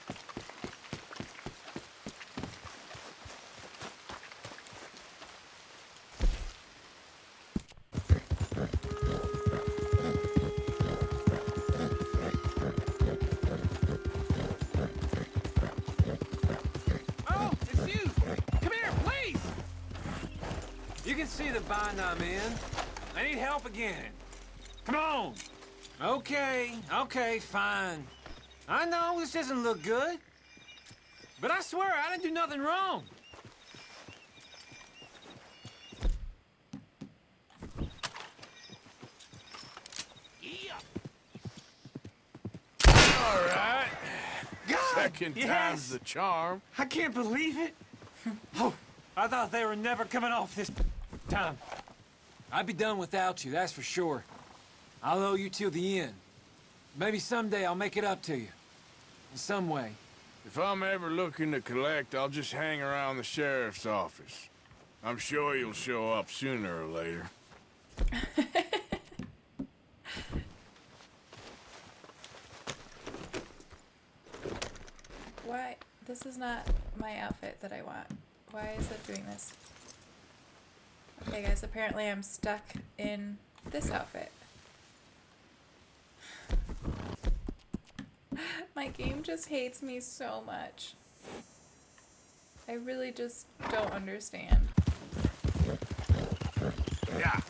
You can see the bind I'm in. I need help again. Come on. Okay, fine. I know this doesn't look good, but I swear I didn't do nothing wrong. All right. God, Second time's the charm. I can't believe it. Oh, I thought they were never coming off this time. I'd be done without you, that's for sure. I'll owe you till the end. Maybe someday I'll make it up to you. In some way. If I'm ever looking to collect, I'll just hang around the sheriff's office. I'm sure you'll show up sooner or later. Why? This is not my outfit that I want. Why is it doing this? Okay guys, apparently I'm stuck in this outfit. My game just hates me so much. I really just don't understand. Yeah.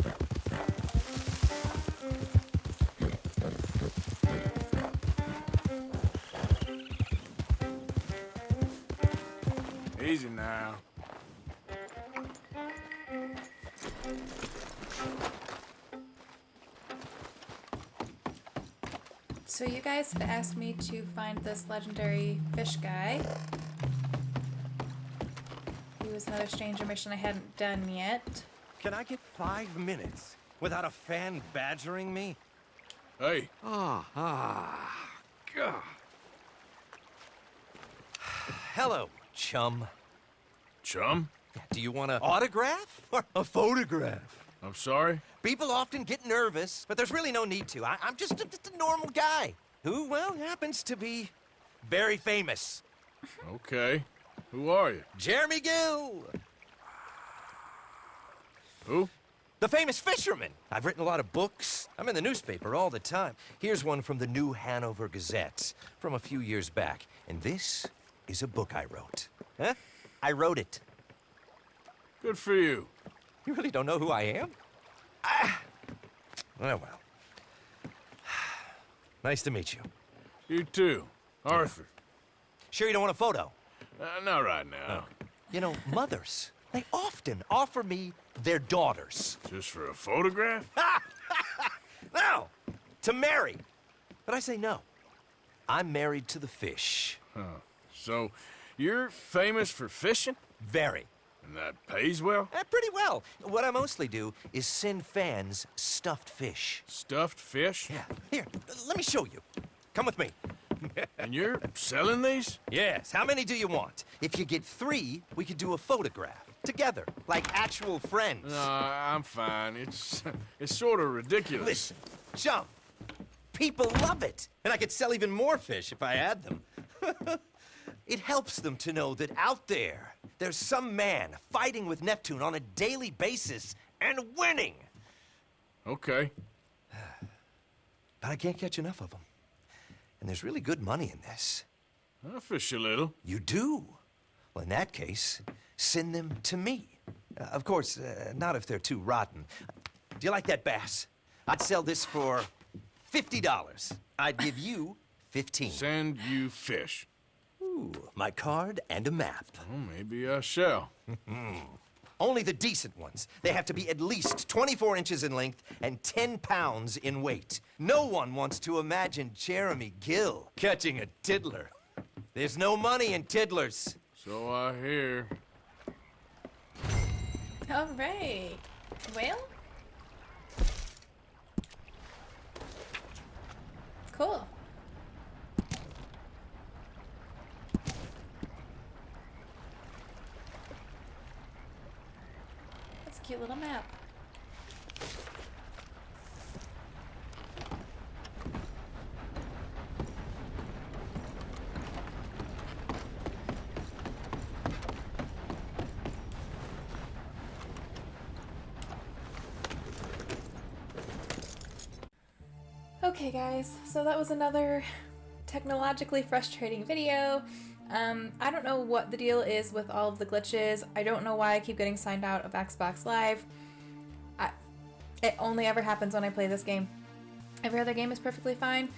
Easy now. So you guys had asked me to find this legendary fish guy. He was another stranger mission I hadn't done yet. Can I get 5 minutes without a fan badgering me? Hey. God. Hello, chum. Chum? Do you want an autograph or a photograph? I'm sorry? People often get nervous, but there's really no need to. I'm just a normal guy who, well, happens to be very famous. Okay. Who are you? Jeremy Gill. Who? The famous fisherman. I've written a lot of books. I'm in the newspaper all the time. Here's one from the New Hanover Gazette from a few years back. And this is a book I wrote. Huh? I wrote it. Good for you. You really don't know who I am? Well. Nice to meet you. You too. Arthur. Sure you don't want a photo? Not right now. You know, mothers, they often offer me their daughters. Just for a photograph? No! To marry. But I say no. I'm married to the fish. Huh. So, you're famous for fishing? Very. And that pays well? Pretty well. What I mostly do is send fans stuffed fish. Stuffed fish? Yeah. Here, let me show you. Come with me. And you're selling these? Yes. How many do you want? If you get 3, we could do a photograph. Together. Like actual friends. No, I'm fine. It's sort of ridiculous. Listen, chum. People love it. And I could sell even more fish if I had them. It helps them to know that out there, there's some man fighting with Neptune on a daily basis and winning. Okay. but I can't catch enough of them. And there's really good money in this. I fish a little. You do? Well, in that case, send them to me. Of course, not if they're too rotten. Do you like that bass? I'd sell this for $50. I'd give you 15. Send you fish. Ooh, my card and a map. Well, maybe I shall. Only the decent ones. They have to be at least 24 inches in length and 10 pounds in weight. No one wants to imagine Jeremy Gill catching a tiddler. There's no money in tiddlers. So I hear. All right. Well, cool. That's a cute little map. Okay guys, so that was another technologically frustrating video. I don't know what the deal is with all of the glitches. I don't know why I keep getting signed out of Xbox Live. It only ever happens when I play this game. Every other game is perfectly fine.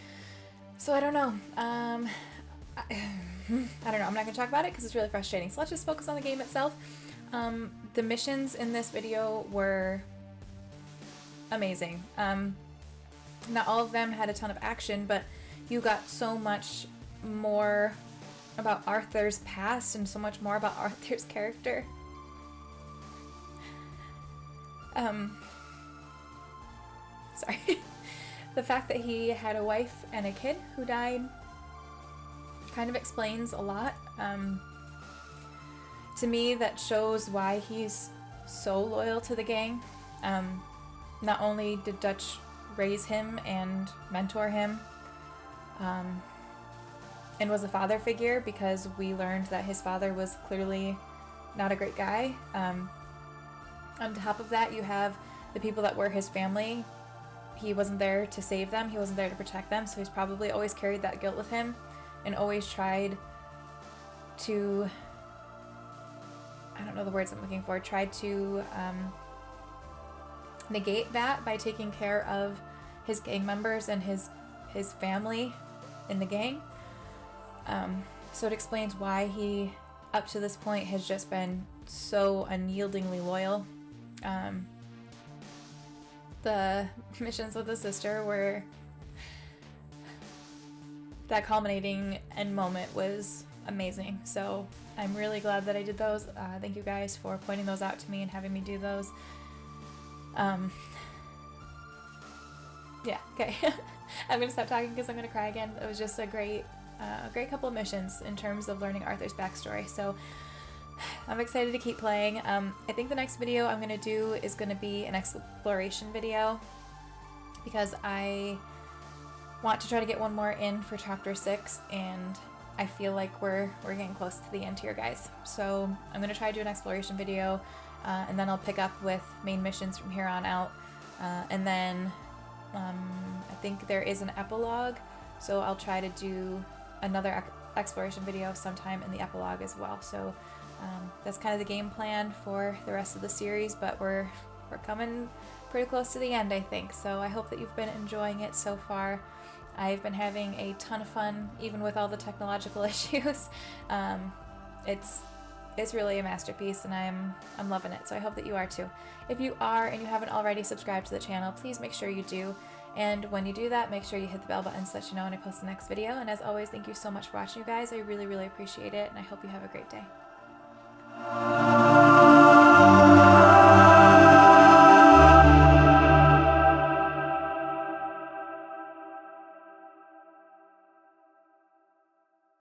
So I don't know. I don't know. I'm not going to talk about it because it's really frustrating. So let's just focus on the game itself. The missions in this video were amazing. Not all of them had a ton of action, but you got so much more about Arthur's past and so much more about Arthur's character. Sorry. The fact that he had a wife and a kid who died kind of explains a lot. To me, that shows why he's so loyal to the gang. Not only did Dutch raise him and mentor him, and was a father figure, because we learned that his father was clearly not a great guy. On top of that, you have the people that were his family. He wasn't there to save them, he wasn't there to protect them, so he's probably always carried that guilt with him and always tried to, I don't know the words I'm looking for, tried to negate that by taking care of his gang members and his family in the gang. So it explains why he, up to this point, has just been so unyieldingly loyal. The missions with the sister were, that culminating end moment was amazing. So I'm really glad that I did those. Thank you guys for pointing those out to me and having me do those. Yeah, okay. I'm gonna stop talking because I'm gonna cry again. It was just a great couple of missions in terms of learning Arthur's backstory. So I'm excited to keep playing. I think the next video I'm gonna do is gonna be an exploration video, because I want to try to get one more in for chapter 6, and I feel like we're getting close to the end here, guys. So I'm gonna try to do an exploration video, and then I'll pick up with main missions from here on out, and then I think there is an epilogue, so I'll try to do another exploration video sometime in the epilogue as well. So that's kind of the game plan for the rest of the series, but we're coming pretty close to the end, I think. So I hope that you've been enjoying it so far. I've been having a ton of fun, even with all the technological issues. It's really a masterpiece, and I'm loving it. So I hope that you are too. If you are and you haven't already subscribed to the channel, please make sure you do. And when you do that, make sure you hit the bell button so that you know when I post the next video. And as always, thank you so much for watching, you guys. I really, really appreciate it, and I hope you have a great day.